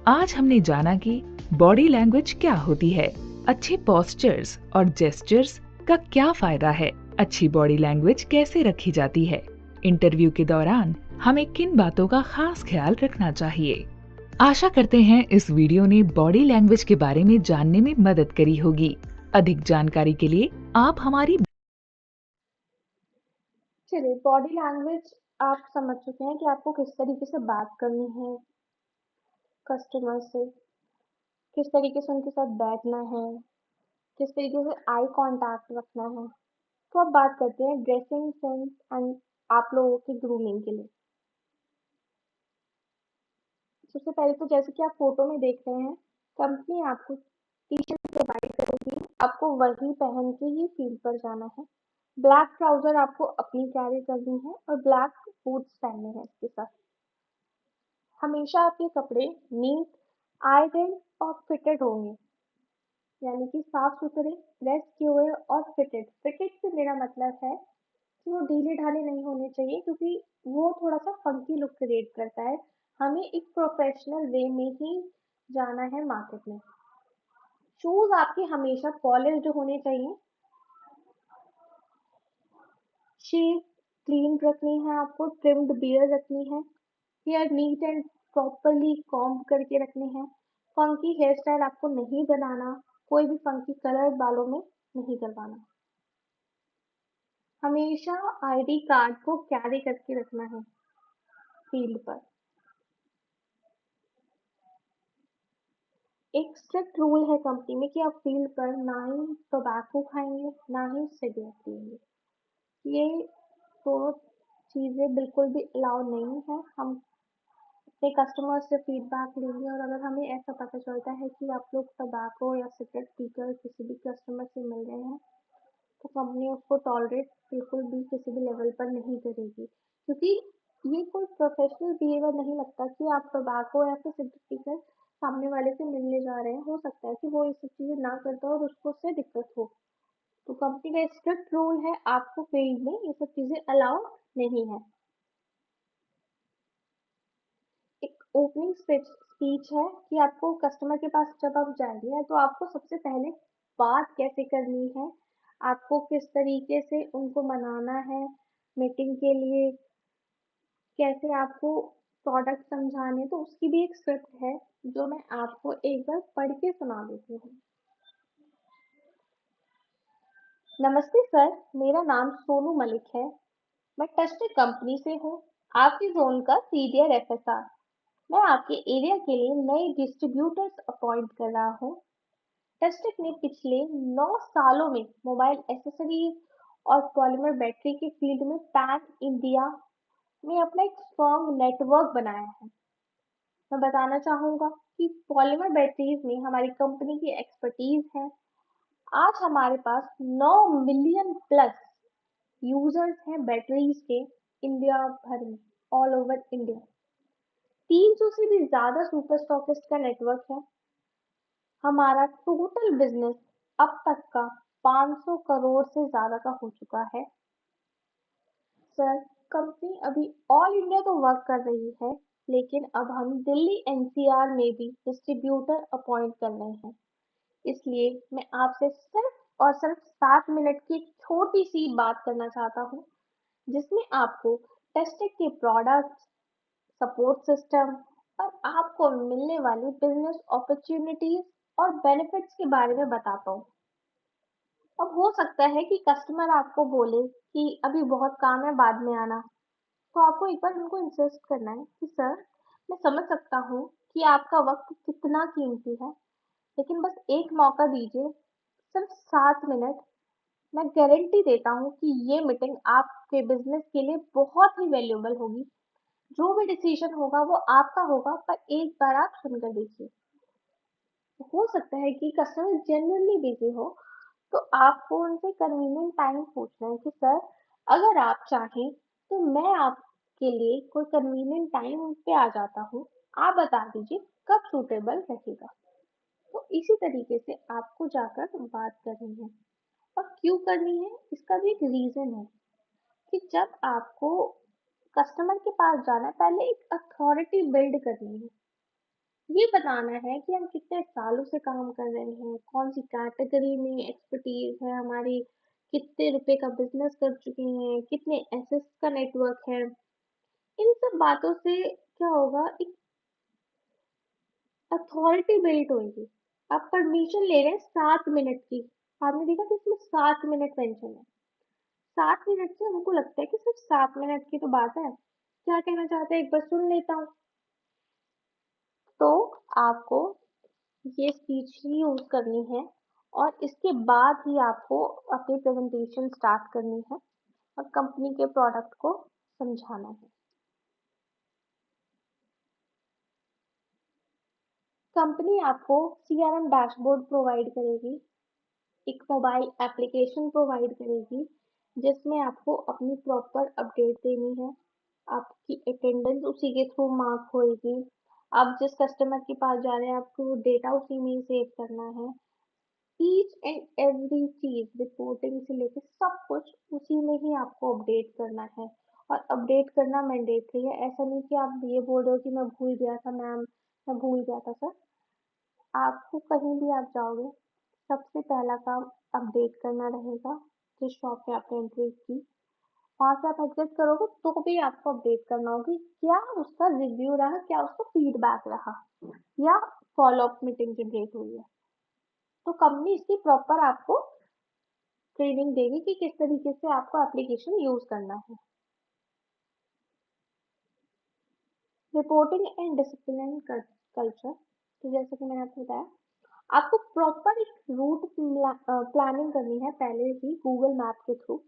आज हमने जाना कि बॉडी लैंग्वेज क्या होती है, अच्छे पोस्चर्स और जेस्चर्स का क्या फायदा है, अच्छी बॉडी लैंग्वेज कैसे रखी जाती है, इंटरव्यू के दौरान हमें किन बातों का खास ख्याल रखना चाहिए। आशा करते हैं इस वीडियो ने बॉडी लैंग्वेज के बारे में जानने में मदद करी होगी। अधिक जानकारी के लिए आप हमारी चलिए, बॉडी लैंग्वेज आप समझ चुके हैं कि आपको किस तरीके से बात करनी है कस्टमर से, किस तरीके से उनके साथ बैठना है, किस तरीके से आई कांटेक्ट रखना है। तो अब बात करते हैं ड्रेसिंग सेंस एंड आप लोगों की ग्रूमिंग के लिए। सबसे पहले तो जैसे कि आप फोटो में देख रहे हैं, कंपनी आपको टी शर्ट प्रोवाइड करेगी, आपको वही पहन के ही फील्ड पर जाना है। ब्लैक ट्राउजर आपको अपनी कैरी करनी है और ब्लैक बूट्स पहनने हैं इसके साथ। हमेशा आपके कपड़े नीट, आयरन और फिटेड होंगे, यानी कि साफ सुथरे, प्रेस किए हुए और फिटेड। फिटेड से मेरा मतलब है कि वो ढीले ढाले नहीं होने चाहिए, क्योंकि वो थोड़ा सा फंकी लुक क्रिएट करता है। हमें एक प्रोफेशनल वे में ही जाना है मार्केट में। शूज आपके हमेशा पॉलिश्ड होने चाहिए। शेव क्लीन रखनी है, आपको ट्रिम्ड बियर रखनी है। Hair neat and properly comb करके रखने हैं। फंकी हेयर स्टाइल आपको नहीं बनाना, कोई भी फंकी कलर बालों में नहीं करवाना। हमेशा आईडी कार्ड को कैरी करके रखना है फील्ड पर। एक स्ट्रिक्ट रूल है कंपनी में कि आप फील्ड पर ना ही टोबैको खाएंगे, ना ही सिगरेट पिएंगे। ये दोनों चीज़ें बिल्कुल भी अलाउ नहीं है। हम अपने कस्टमर से फीडबैक लेंगे और अगर हमें ऐसा पता चलता है कि आप लोग टोबैको या सिगरेट पीकर किसी भी कस्टमर से मिल रहे हैं, तो कंपनी उसको टॉलरेट बिल्कुल भी किसी भी लेवल पर नहीं करेगी, क्योंकि ये कोई प्रोफेशनल बिहेवियर नहीं लगता कि आप टोबैको या फिर सिगरेट पीकर सामने वाले से मिलने जा रहे हैं। हो सकता है कि वो ये सब चीज़ें ना करता हो और उसको उससे दिक्कत हो। तो कंपनी का स्ट्रिक्ट रूल है, आपको फील्ड में ये सब चीज़ें अलाउ नहीं है। एक ओपनिंग स्पीच है कि आपको कस्टमर के पास जब आप जाएंगे तो आपको सबसे पहले बात कैसे करनी है, आपको किस तरीके से उनको मनाना है मीटिंग के लिए, कैसे आपको प्रोडक्ट समझाने, तो उसकी भी एक स्क्रिप्ट है जो मैं आपको एक बार पढ़ के सुना देती हूँ। नमस्ते सर, मेरा नाम सोनू मलिक है। मैं टेस्टेड कंपनी से हूँ, आपकी जोन का सीनियर एफएसआर। मैं आपके एरिया के लिए नए डिस्ट्रीब्यूटर्स अपॉइंट कर रहा हूँ। टेस्टेक ने पिछले 9 सालों में मोबाइल एसेसरीज और पॉलीमर बैटरी के फील्ड में पैन इंडिया में अपना एक स्ट्रॉन्ग नेटवर्क बनाया है। मैं बताना चाहूँगा कि पॉलीमर बैटरीज में हमारी कंपनी की एक्सपर्टीज है। आज हमारे पास 9 मिलियन प्लस यूजर्स हैं बैटरीज के, इंडिया भर में, ऑल ओवर इंडिया। 300 से भी ज्यादा सुपर स्टॉकिस्ट का नेटवर्क है। हमारा टोटल बिजनेस अब तक का 500 करोड़ से ज्यादा का हो चुका है। सर, कंपनी अभी ऑल इंडिया तो वर्क कर रही है, लेकिन अब हम दिल्ली एनसीआर में भी डिस्ट्रीब्यूटर अपॉइंट कर रहे हैं। इसलिए मैं आपसे सिर्फ और सिर्फ 7 मिनट की एक छोटी सी बात करना चाहता हूँ, जिसमें आपको टेस्टिक के प्रोडक्ट्स, सपोर्ट सिस्टम और आपको मिलने वाली बिजनेस अपॉर्चुनिटीज और बेनिफिट्स के बारे में बताता हूँ। अब हो सकता है कि कस्टमर आपको बोले कि अभी बहुत काम है, बाद में आना। तो आपको एक बार उनको इंसिस्ट करना है कि सर, मैं समझ सकता हूँ कि आपका वक्त कितना कीमती है, लेकिन बस एक मौका दीजिए, सिर्फ 7 मिनट। मैं गारंटी देता हूँ कि ये मीटिंग आपके बिजनेस के लिए बहुत ही वैल्यूएबल होगी। जो भी डिसीजन होगा वो आपका होगा, पर एक बार आप सुनकर देखिए। हो सकता है कि कस्टमर जेन्युइनली बिजी हो, तो आपको उनसे कन्वीनियंट टाइम पूछना है कि सर, अगर आप चाहें तो मैं आपके लिए कोई कन्वीनियंट टाइम पे आ जाता हूँ, आप बता दीजिए कब सूटेबल रहेगा। तो इसी तरीके से आपको जाकर बात करनी है। और क्यों करनी है, इसका भी एक रीजन है कि जब आपको कस्टमर के पास जाना है, पहले एक अथॉरिटी बिल्ड करनी है। ये बताना है कि हम कितने सालों से काम कर रहे हैं, कौन सी कैटेगरी में एक्सपर्टीज है हमारी, कितने रुपए का बिजनेस कर चुके हैं, कितने एसेट्स का नेटवर्क है। इन सब बातों से क्या होगा, एक अथॉरिटी बिल्ड होगी। आप परमिशन ले रहे हैं 7 मिनट की। आपने देखा कि इसमें 7 मिनट मेंशन है। 7 मिनट से हमको लगता है कि सिर्फ 7 मिनट की तो बात है, क्या कहना चाहते हैं एक बार सुन लेता हूँ। तो आपको ये स्पीच ही यूज करनी है, और इसके बाद ही आपको अपनी प्रेजेंटेशन स्टार्ट करनी है और कंपनी के प्रोडक्ट को समझाना है। कंपनी आपको सीआरएम डैशबोर्ड प्रोवाइड करेगी, एक मोबाइल एप्लीकेशन प्रोवाइड करेगी, जिसमें आपको अपनी प्रॉपर अपडेट देनी है। आपकी अटेंडेंस उसी के थ्रू मार्क होएगी। आप जिस कस्टमर के पास जा रहे हैं, आपको वो डेटा उसी में ही सेव करना है। ईच एंड एवरी चीज, रिपोर्टिंग से लेकर सब कुछ उसी में ही आपको अपडेट करना है। और अपडेट करना मैंडेटरी है। ऐसा नहीं कि आप ये बोल रहे हो कि मैं भूल गया था मैम, मैं भूल गया था सर। आपको कहीं भी आप जाओगे, सबसे पहला काम अपडेट करना रहेगा। जिस शॉप पे आपने एंट्री की, वहां से आप एग्जिट करोगे तो भी आपको अपडेट करना होगी, क्या उसका रिव्यू रहा, क्या उसका फीडबैक रहा, या फॉलो अप मीटिंग जनरेट हुई है। तो कंपनी इसकी प्रॉपर आपको ट्रेनिंग देगी कि किस तरीके से आपको एप्लीकेशन यूज करना है। रिपोर्टिंग एंड डिसिप्लिन कल्चर, तो जैसे कि मैंने आपको बताया, आपको प्रॉपर एक रूट प्लानिंग करनी है पहले ही गूगल मैप के थ्रू।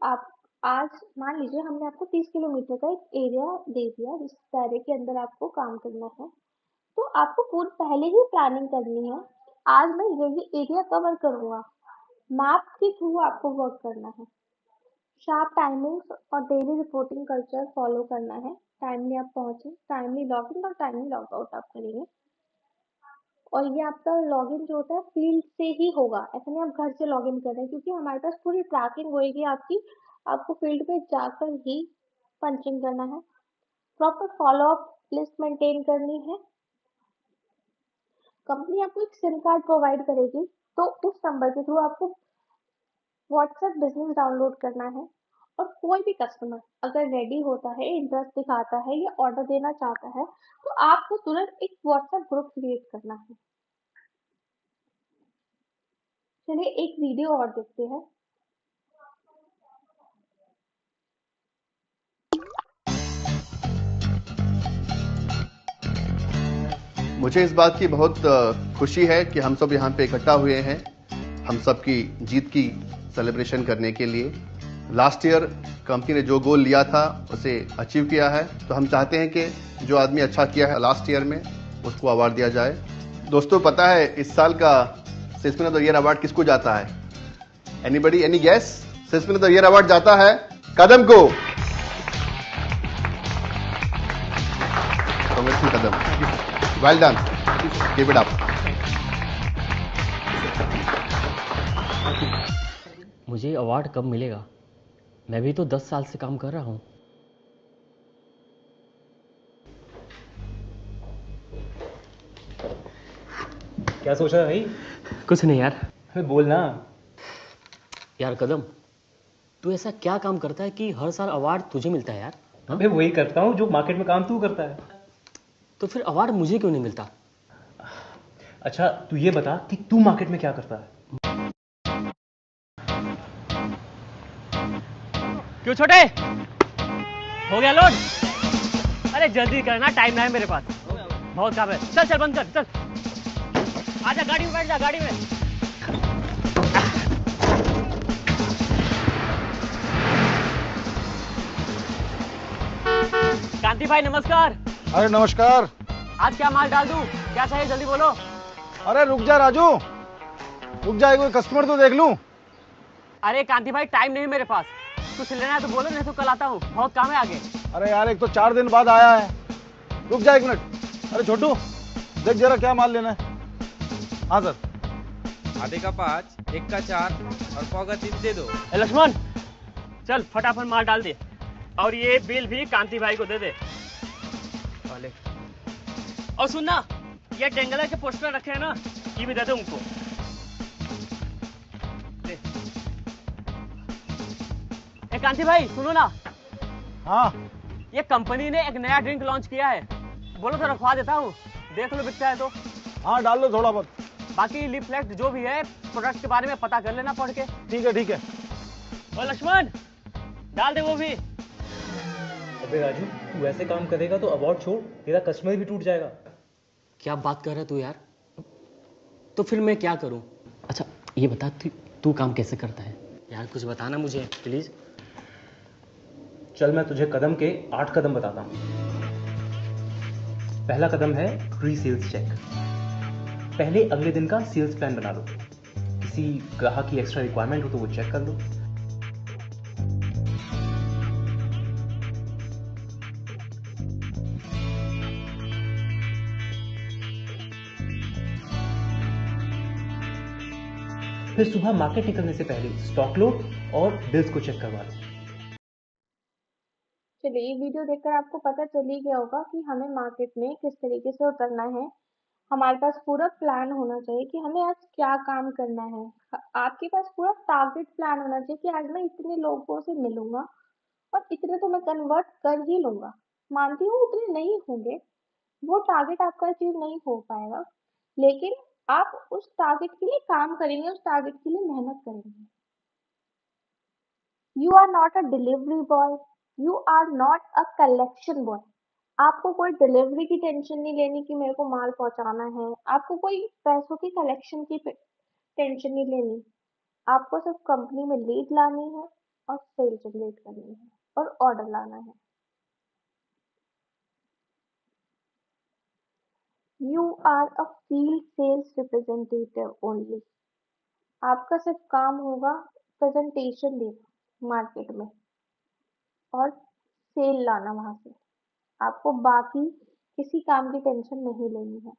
आप आज मान लीजिए हमने आपको 30 किलोमीटर का एक एरिया दे दिया, जिस दायरे के अंदर आपको काम करना है, तो आपको पूरी पहले ही प्लानिंग करनी है। आज मैं ये एरिया कवर करूंगा, मैप के थ्रू आपको वर्क करना है। शार्प टाइमिंग्स और डेली रिपोर्टिंग कल्चर फॉलो करना है। टाइमली आप पहुंचे, टाइमली लॉग इन और टाइमली लॉग आउट आप करेंगे। और ये आपका लॉगिन जो होता है फील्ड से ही होगा, ऐसा नहीं आप घर से लॉगिन कर रहे हैं, क्योंकि हमारे पास पूरी ट्रैकिंग होगी आपकी। आपको फील्ड पे जाकर ही पंचिंग करना है। Proper follow up list maintain करनी है। कंपनी आपको एक सिम कार्ड प्रोवाइड करेगी, तो उस नंबर के थ्रू आपको व्हाट्सएप बिजनेस डाउनलोड करना है। और कोई भी कस्टमर अगर रेडी होता है, इंटरेस्ट दिखाता है या ऑर्डर देना चाहता है, तो आपको तुरंत एक व्हाट्सएप ग्रुप क्रिएट करना है। चलिए एक वीडियो और देखते हैं। मुझे इस बात की बहुत खुशी है कि हम सब यहाँ पे इकट्ठा हुए हैं, हम सब की जीत की सेलिब्रेशन करने के लिए। लास्ट ईयर कंपनी ने जो गोल लिया था उसे अचीव किया है, तो हम चाहते हैं कि जो आदमी अच्छा किया है लास्ट ईयर में उसको अवार्ड दिया जाए। दोस्तों, पता है इस साल का salesman of the year award किसको जाता है? Anybody, any guess? Salesman of the year award जाता है कदम को। Congratulation Kadam, well done, keep it up. मुझे अवार्ड कब मिलेगा? मैं भी तो 10 साल से काम कर रहा हूँ। क्या सोच रहा है भाई? कुछ नहीं यार। अरे बोल ना। यार कदम, तू ऐसा क्या काम करता है कि हर साल अवार्ड तुझे मिलता है यार? हाँ? मैं वही करता हूँ जो मार्केट में काम तू करता है। तो फिर अवार्ड मुझे क्यों नहीं मिलता? अच्छा तू ये बता कि तू मार्केट में क्या करता है? क्यों छोटे, हो गया लोड? अरे जल्दी करना, टाइम है मेरे पास, बहुत काम है। चल चल बंद कर, चल आजा गाड़ी में बैठ जा, गाड़ी में। कांति भाई नमस्कार। अरे नमस्कार। आज क्या माल डाल दूं? क्या चाहिए जल्दी बोलो। अरे रुक जा राजू, रुक जा, कोई कस्टमर तो देख लूं। अरे कांति भाई टाइम नहीं मेरे पास, कुछ लेना है तो बोलो, नहीं तो कल आता हूँ, बहुत काम है आगे। अरे यार एक तो 4 दिन बाद आया है, रुक जा 1 मिनट। अरे छोटू देख जरा क्या माल लेना है। हाँ सर। आधे का 5, 1 का 4 और पाव का 3 दे दो। लक्ष्मण चल फटाफट माल डाल दे, और ये बिल भी कांति भाई को दे दे। और सुनना, ये टेंगलर के पोस्टर रखे हैं ना, ये भी दे दे उनको। दे। ए कांति भाई सुनो ना। हाँ ये कंपनी ने एक नया ड्रिंक लॉन्च किया है, बोलो तो रखवा देता हूँ, देख लो बिकता है तो। हाँ डाल दो थोड़ा बहुत। बाकी लीफलेट जो भी है प्रोडक्ट के बारे में पता कर लेना पढ़ के। ठीक है ठीक है। और लक्ष्मण डाल दे वो भी। अबे राजू, तू ऐसे काम करेगा तो अवार्ड छोड़, तेरा कस्टमर भी टूट जाएगा। क्या बात कर रहा है तू यार, तो फिर मैं क्या करूं? अच्छा ये बता तू काम कैसे करता है यार, कुछ बताना मुझे प्लीज। चल मैं तुझे कदम के 8 कदम बताता हूँ। पहला कदम है प्री सेल्स चेक। पहले अगले दिन का सेल्स प्लान बना लो, किसी ग्राहक की एक्स्ट्रा रिक्वायरमेंट हो तो वो चेक कर लो। फिर सुबह मार्केट निकलने से पहले स्टॉक लो और बिल्स को चेक करवा लो। चलिए ये वीडियो देखकर आपको पता चल ही गया होगा कि हमें मार्केट में किस तरीके से उतरना है। हमारे पास पूरा प्लान होना चाहिए कि हमें आज क्या काम करना है। आपके पास पूरा टारगेट प्लान होना चाहिए कि आज मैं इतने लोगों से मिलूंगा और इतने तो मैं कन्वर्ट कर ही लूंगा। मानती हूँ उतने नहीं होंगे, वो टारगेट आपका अचीव नहीं हो पाएगा, लेकिन आप उस टारगेट के लिए काम करेंगे, उस टारगेट के लिए मेहनत करेंगे। You are not a delivery boy, you are not a collection boy. आपको कोई डिलीवरी की टेंशन नहीं लेनी कि मेरे को माल पहुंचाना है, आपको कोई पैसों की कलेक्शन की टेंशन नहीं लेनी। आपको सिर्फ कंपनी में लीड लानी है और सेल जनरेट करनी है और ऑर्डर लाना है। You are a field sales representative only. आपका सिर्फ काम होगा प्रेजेंटेशन देना मार्केट में और सेल लाना वहां से। आपको बाकी किसी काम की टेंशन नहीं लेनी है।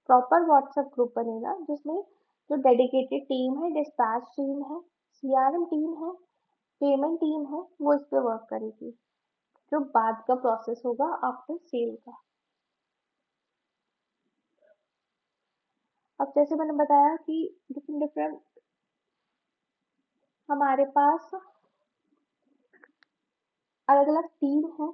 प्रॉपर व्हाट्सएप ग्रुप बनेगा जिसमें जो डेडिकेटेड टीम है, डिस्पैच टीम है, सीआरएम टीम है, पेमेंट टीम है, वो इस पे वर्क करेगी। जो बाद का प्रोसेस होगा आफ्टर सेल का। अब जैसे मैंने बताया कि डिफरेंट डिफरेंट हमारे पास अलग अलग टीम है,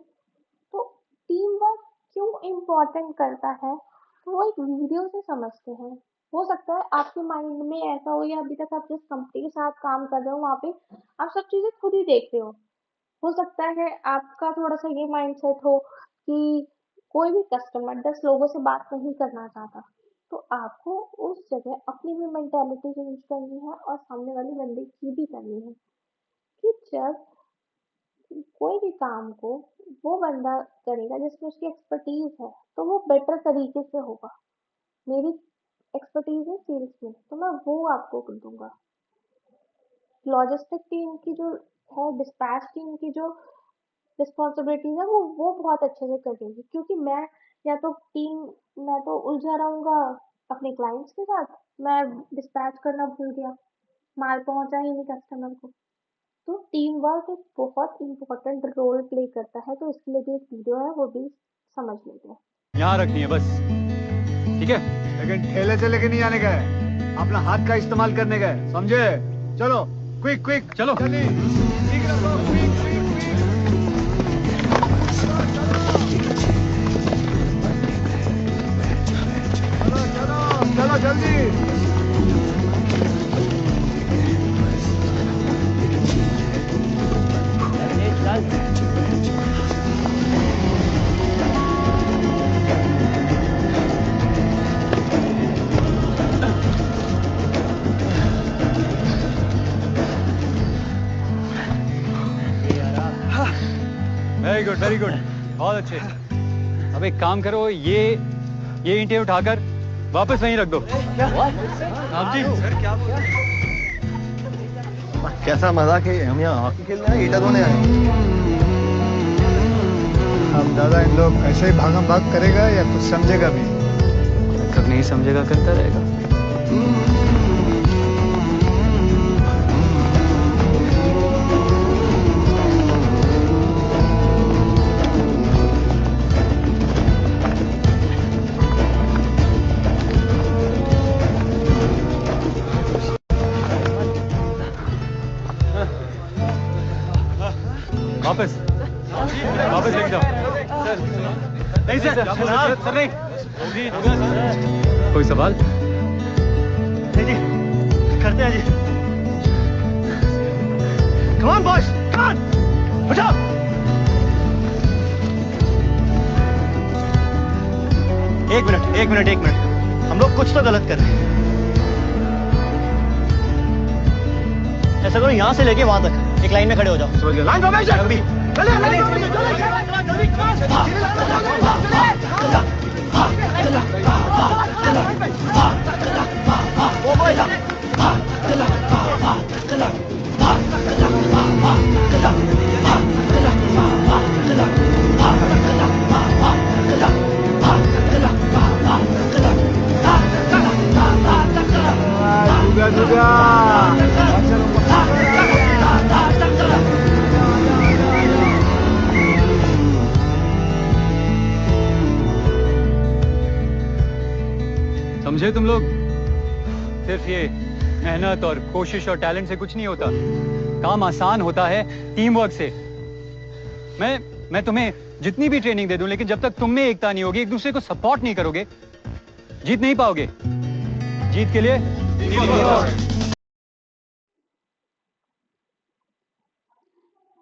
तो टीम वर्क क्यों इम्पोर्टेंट करता है तो वो एक वीडियो से समझते हैं। हो सकता है आपके माइंड में ऐसा हो या अभी तक आप जिस कंपनी के साथ काम कर रहे हो वहाँ पे आप सब चीजें खुद ही देख रहे हो सकता है आपका थोड़ा सा ये माइंडसेट हो कि कोई भी कस्टमर 10 लोगों से बात नहीं करना चाहता, तो आपको उस जगह अपनी भी मेंटेलिटी चेंज करनी है और सामने वाले बंदे की भी करनी है कि जब कोई भी काम को वो बंदा करेगा जिसमें उसकी एक्सपर्टीज है तो वो बेटर तरीके से होगा। मेरी एक्सपर्टीज है सेल्स में तो मैं वो आपको कर दूंगा। लॉजिस्टिक टीम की जो है, डिस्पैच टीम की जो रिस्पॉन्सिबिलिटीज है वो बहुत अच्छे से कर देगी, क्योंकि मैं तो उलझा रहूंगा अपने क्लाइंट्स के साथ, मैं डिस्पैच करना भूल गया, माल पहुंचा ही नहीं कस्टमर को। तो टीम वर्क एक बहुत इम्पोर्टेंट रोल प्ले करता है, तो इसके लिए भी एक वीडियो है, वो भी समझ लेते हैं। यहाँ रखनी है बस, ठीक है, लेकिन ठेले से लेके नहीं आने का है, अपना हाथ का इस्तेमाल करने का है, समझे? चलो क्विक क्विक चलो जल्दी, ठीक रखो, क्विक क्विक चलो जल्दी। वेरी गुड, बहुत अच्छे। अब एक काम करो, ये ईंटें उठाकर वापस वहीं रख दो। आप जी सर क्या बोल रहे हैं? कैसा मजाक है, हम यहाँ हॉकी खेलने आए, ईटा धोने आए। अब दादा इन लोग ऐसे ही भागम भाग करेगा या कुछ समझेगा भी? कब नहीं समझेगा, करता रहेगा। वापस वापस लेके जाओ। सर नहीं सर, सर नहीं। जी कोई सवाल? नहीं जी, करते हैं जी। Come on boys, come on, उठो। एक मिनट, हम लोग कुछ तो गलत कर रहे हैं। ऐसा करो, यहाँ से लेके वहां तक एक लाइन में खड़े हो जाओ। समझ गए? Line formation. जल्दी लाइन समझे तुम लोग? सिर्फ ये मेहनत और कोशिश और टैलेंट से कुछ नहीं होता। काम आसान होता है टीम वर्क से। मैं तुम्हें जितनी भी ट्रेनिंग दे दूं, लेकिन जब तक तुम में एकता नहीं होगी, एक दूसरे को सपोर्ट नहीं करोगे, जीत नहीं पाओगे। जीत के लिए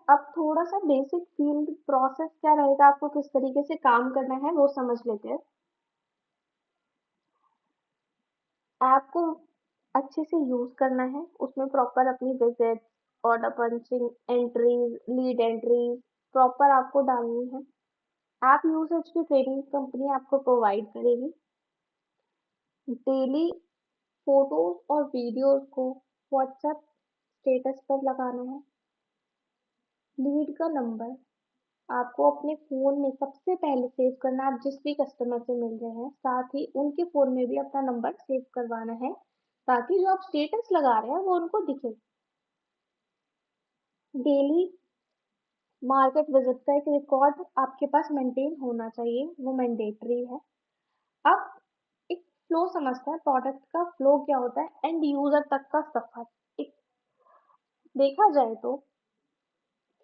अब थोड़ा सा बेसिक फील्ड प्रोसेस क्या रहेगा, आपको किस तरीके से काम करना है वो समझ लेते हैं। ऐप को अच्छे से यूज करना है, उसमें प्रॉपर अपनी visit, order punching, entries, lead entries proper आपको डालनी है। ऐप यूसेज की ट्रेनिंग कंपनी आपको प्रोवाइड करेगी। डेली फोटोज और वीडियोस को व्हाट्सएप स्टेटस पर लगाना है। लीड का नंबर आपको अपने फोन में सबसे पहले सेव करना है। आप जिस भी कस्टमर से मिल रहे हैं, साथ ही उनके फोन में भी अपना नंबर सेव करवाना है, ताकि जो आप स्टेटस लगा रहे हैं वो उनको दिखे। डेली मार्केट विजिट का एक रिकॉर्ड आपके पास मेंटेन होना चाहिए, वो मैंडेटरी है। अब एक फ्लो समझते हैं, प्रोडक्ट का फ्लो क्या होता है, एंड यूजर तक का सफर। एक देखा जाए तो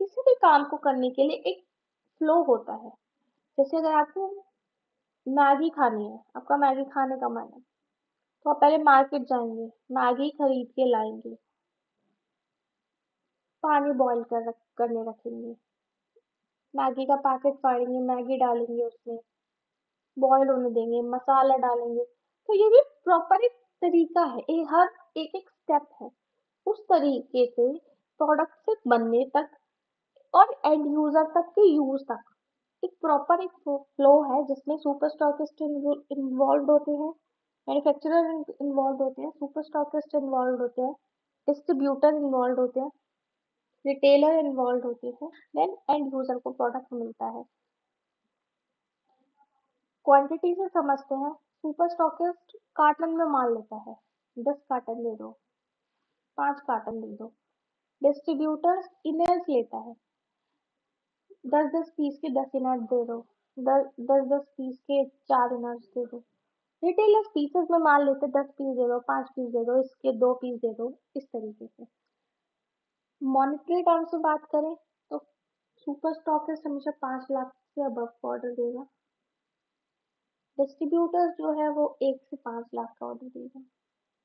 किसी भी काम को करने के लिए एक फ्लो होता है। जैसे अगर आपको मैगी खानी है, आपका मैगी खाने का मन है, तो आप पहले मार्केट जाएंगे, मैगी खरीद के लाएंगे, पानी बॉईल करने रखेंगे, मैगी का पैकेट फाड़ेंगे, मैगी डालेंगे, उसमें बॉईल होने देंगे, मसाला डालेंगे। तो ये भी प्रॉपर एक तरीका है, हर एक एक स्टेप है। उस तरीके से प्रोडक्ट से बनने तक और एंड यूजर तक के यूज तक एक प्रॉपर एक फ्लो है, जिसमें सुपर स्टॉकिस्ट इन्वॉल्व होते हैं, मैन्युफैक्चरर इन्वॉल्व होते हैं, सुपर स्टॉकिस्ट इन्वॉल्व होते हैं, डिस्ट्रीब्यूटर इन्वॉल्व होते हैं, रिटेलर इन्वॉल्व होते हैं, देन एंड यूजर को प्रोडक्ट मिलता है। क्वांटिटी से समझते हैं। सुपर स्टॉकिस्ट कार्टन में माल लेता है, 10 कार्टन दे दो, 5 कार्टन दे दो। डिस्ट्रीब्यूटर इनर्स लेता है, 10-10 पीस के 10 इनर्स दे दो, 10-10 पीस के 4 इनर्स दे दो। रिटेलर्स पीसेस में माल लेते, 10 पीस दे दो, 5 पीस दे दो, इसके 2 पीस दे दो, इस तरीके से। मॉनेटरी टर्म्स में बात करें तो सुपर स्टॉकिस्ट हमेशा 5 लाख से अबव का ऑर्डर देगा। डिस्ट्रीब्यूटर जो है वो 1 से 5 लाख का ऑर्डर देगा।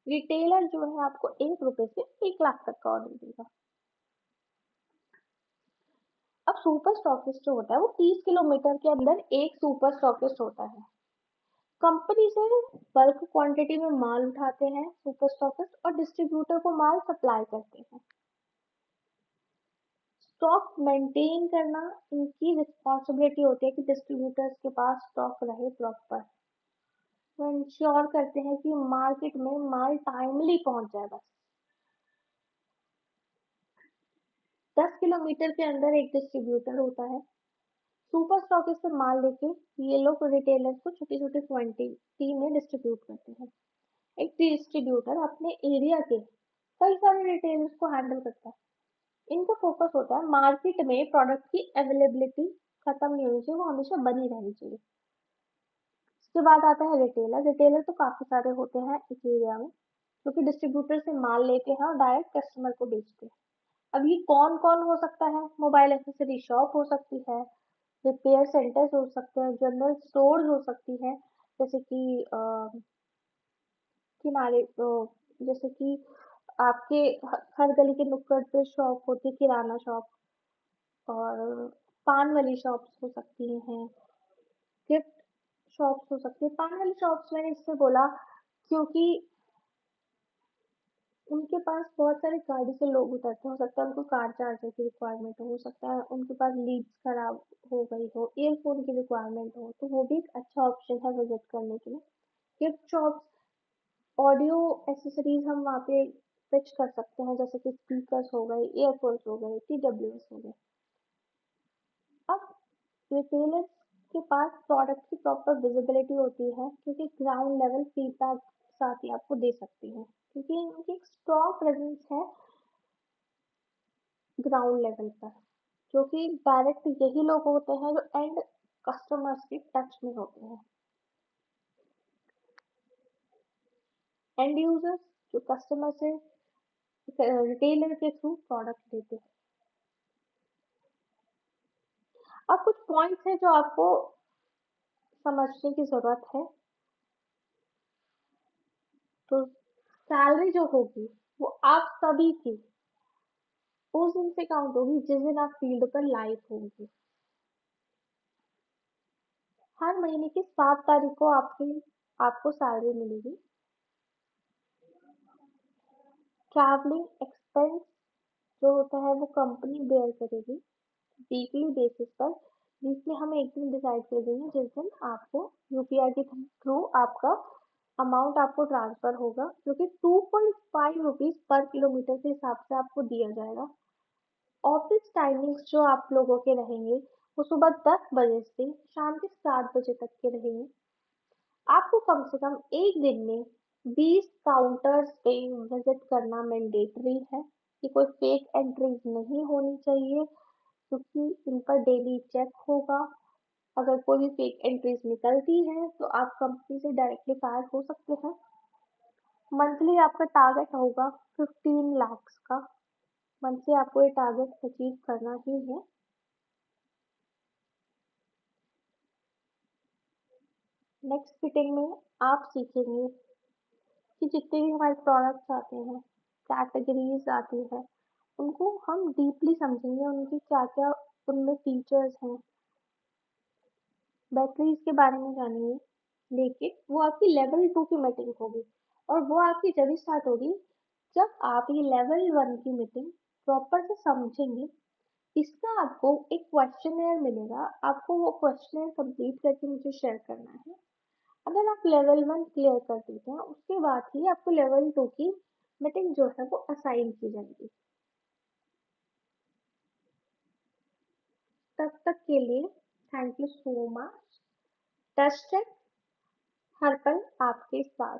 रिटेलर जो है आपको 1 रुपए से 1 लाख तक का ऑर्डर देगा। अब सुपर स्टॉकिस्ट जो होता है वो 30 किलोमीटर के अंदर एक सुपर स्टॉकिस्ट होता है। कंपनी से बल्क क्वांटिटी में माल उठाते हैं सुपर स्टॉकिस्ट, और डिस्ट्रीब्यूटर को माल सप्लाई करते हैं। स्टॉक मेंटेन करना इनकी रिस्पॉन्सिबिलिटी होती है कि डिस्ट्रीब्यूटर्स के पास स्टॉक रहे प्रॉपर। वो इंश्योर करते हैं कि मार्केट में माल टाइमली पहुंच जाए। बस 10 किलोमीटर के अंदर एक डिस्ट्रीब्यूटर होता है। सुपर स्टॉकिस्ट से माल लेके ये लोग रिटेलर्स को छोटी छोटी क्वांटिटी में डिस्ट्रीब्यूट करते हैं। एक डिस्ट्रीब्यूटर अपने एरिया के कई सारे रिटेलर्स को हैंडल करता है। इनका फोकस होता है मार्केट में प्रोडक्ट की अवेलेबिलिटी खत्म नहीं होनी चाहिए, वो हमेशा बनी रहनी चाहिए। उसके बाद आता है रिटेलर। रिटेलर तो काफी सारे होते हैं इस एरिया में, क्योंकि डिस्ट्रीब्यूटर से माल लेते हैं और डायरेक्ट कस्टमर को बेचते हैं। अब ये कौन कौन हो सकता है? मोबाइल एक्सेसरी शॉप हो सकती है, रिपेयर सेंटर्स हो सकते हैं, जनरल स्टोर्स हो सकती है, जैसे कि किनारे जैसे कि आपके हर गली के नुक्कड़ पे शॉप होती है, किराना शॉप, और पान वाली शॉप्स हो सकती हैं, गिफ्ट शॉप्स हो सकती है। पान वाली शॉप्स मैंने इससे बोला क्योंकि उनके पास बहुत सारी गाड़ी से लोग उतरते हैं। हो सकता है उनको कार चार्जर की रिक्वायरमेंट हो सकता है उनके पास लीड्स खराब हो गई हो, ईयरफोन की रिक्वायरमेंट हो, तो वो भी एक अच्छा ऑप्शन है विजिट करने के लिए। गिफ्ट शॉप्स, ऑडियो एसेसरीज हम वहाँ पे पिच कर सकते हैं, जैसे कि स्पीकर्स हो गए, ईयरफोन्स हो गए, TWS हो गए। अब रिटेलर्स के पास प्रोडक्ट की प्रॉपर विजिबिलिटी होती है, क्योंकि ग्राउंड लेवल फीडबैक साथ ही आपको दे सकती है, क्योंकि इनकी एक स्ट्रॉन्ग प्रेजेंस है ग्राउंड लेवल पर, जो कि डायरेक्ट यही लोग होते हैं जो एंड कस्टमर्स के टच में होते हैं। एंड यूजर्स जो कस्टमर से रिटेलर के थ्रू प्रोडक्ट लेते हैं। अब कुछ पॉइंट्स हैं जो आपको समझने की जरूरत है। तो सैलरी जो होगी वो आप सभी की उस दिन से काउंट होगी जिस दिन आप फील्ड पर लाइव होंगे। हर महीने की 7 तारीख को आपको सैलरी मिलेगी। ट्रैवलिंग एक्सपेंस जो होता है वो कंपनी बेयर करेगी वीकली बेसिस पर। वीकली हम एक दिन डिसाइड कर देंगे जिस दिन आपको यूपीआई के थ्रू आपका अमाउंट आपको ट्रांसफर होगा, जो कि 2.5 रुपीज पर किलोमीटर के हिसाब से आपको दिया जाएगा। ऑफिस टाइमिंग्स जो आप लोगों के रहेंगे वो सुबह 10 बजे से शाम के 7 बजे तक के रहेंगे। आपको कम से कम एक दिन में 20 काउंटर्स पे विजिट करना मैंडेटरी है, कि कोई फेक एंट्रीज नहीं होनी चाहिए, क्योंकि इन पर डेली चेक होगा। अगर कोई भी फेक एंट्रीज निकलती है तो आप कंपनी से डायरेक्टली फायर हो सकते हैं। मंथली आपका टारगेट होगा 15 लाख का। मंथली आपको ये टारगेट अचीव करना ही है। नेक्स्ट मीटिंग में आप सीखेंगे कि जितने भी हमारे प्रोडक्ट्स आते हैं, कैटेगरीज आती है, उनको हम डीपली समझेंगे, उनकी क्या क्या उनमें फीचर्स हैं, बैटरीज के बारे में जानेंगे। लेकिन वो आपकी लेवल 2 की मीटिंग होगी, और वो आपकी जब स्टार्ट होगी जब आप ये लेवल 1 की मीटिंग प्रॉपर से समझेंगे। इसका आपको एक क्वेश्चनर मिलेगा, आपको वो क्वेश्चनर कंप्लीट करके मुझे शेयर करना है। अगर आप लेवल 1 क्लियर कर देते हैं उसके बाद ही आपको लेवल 2 की मीटिंग जो है वो असाइन की जाएगी। तब तक के लिए thank you so much. Test हर पल आपके साथ।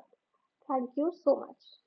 Thank you so much.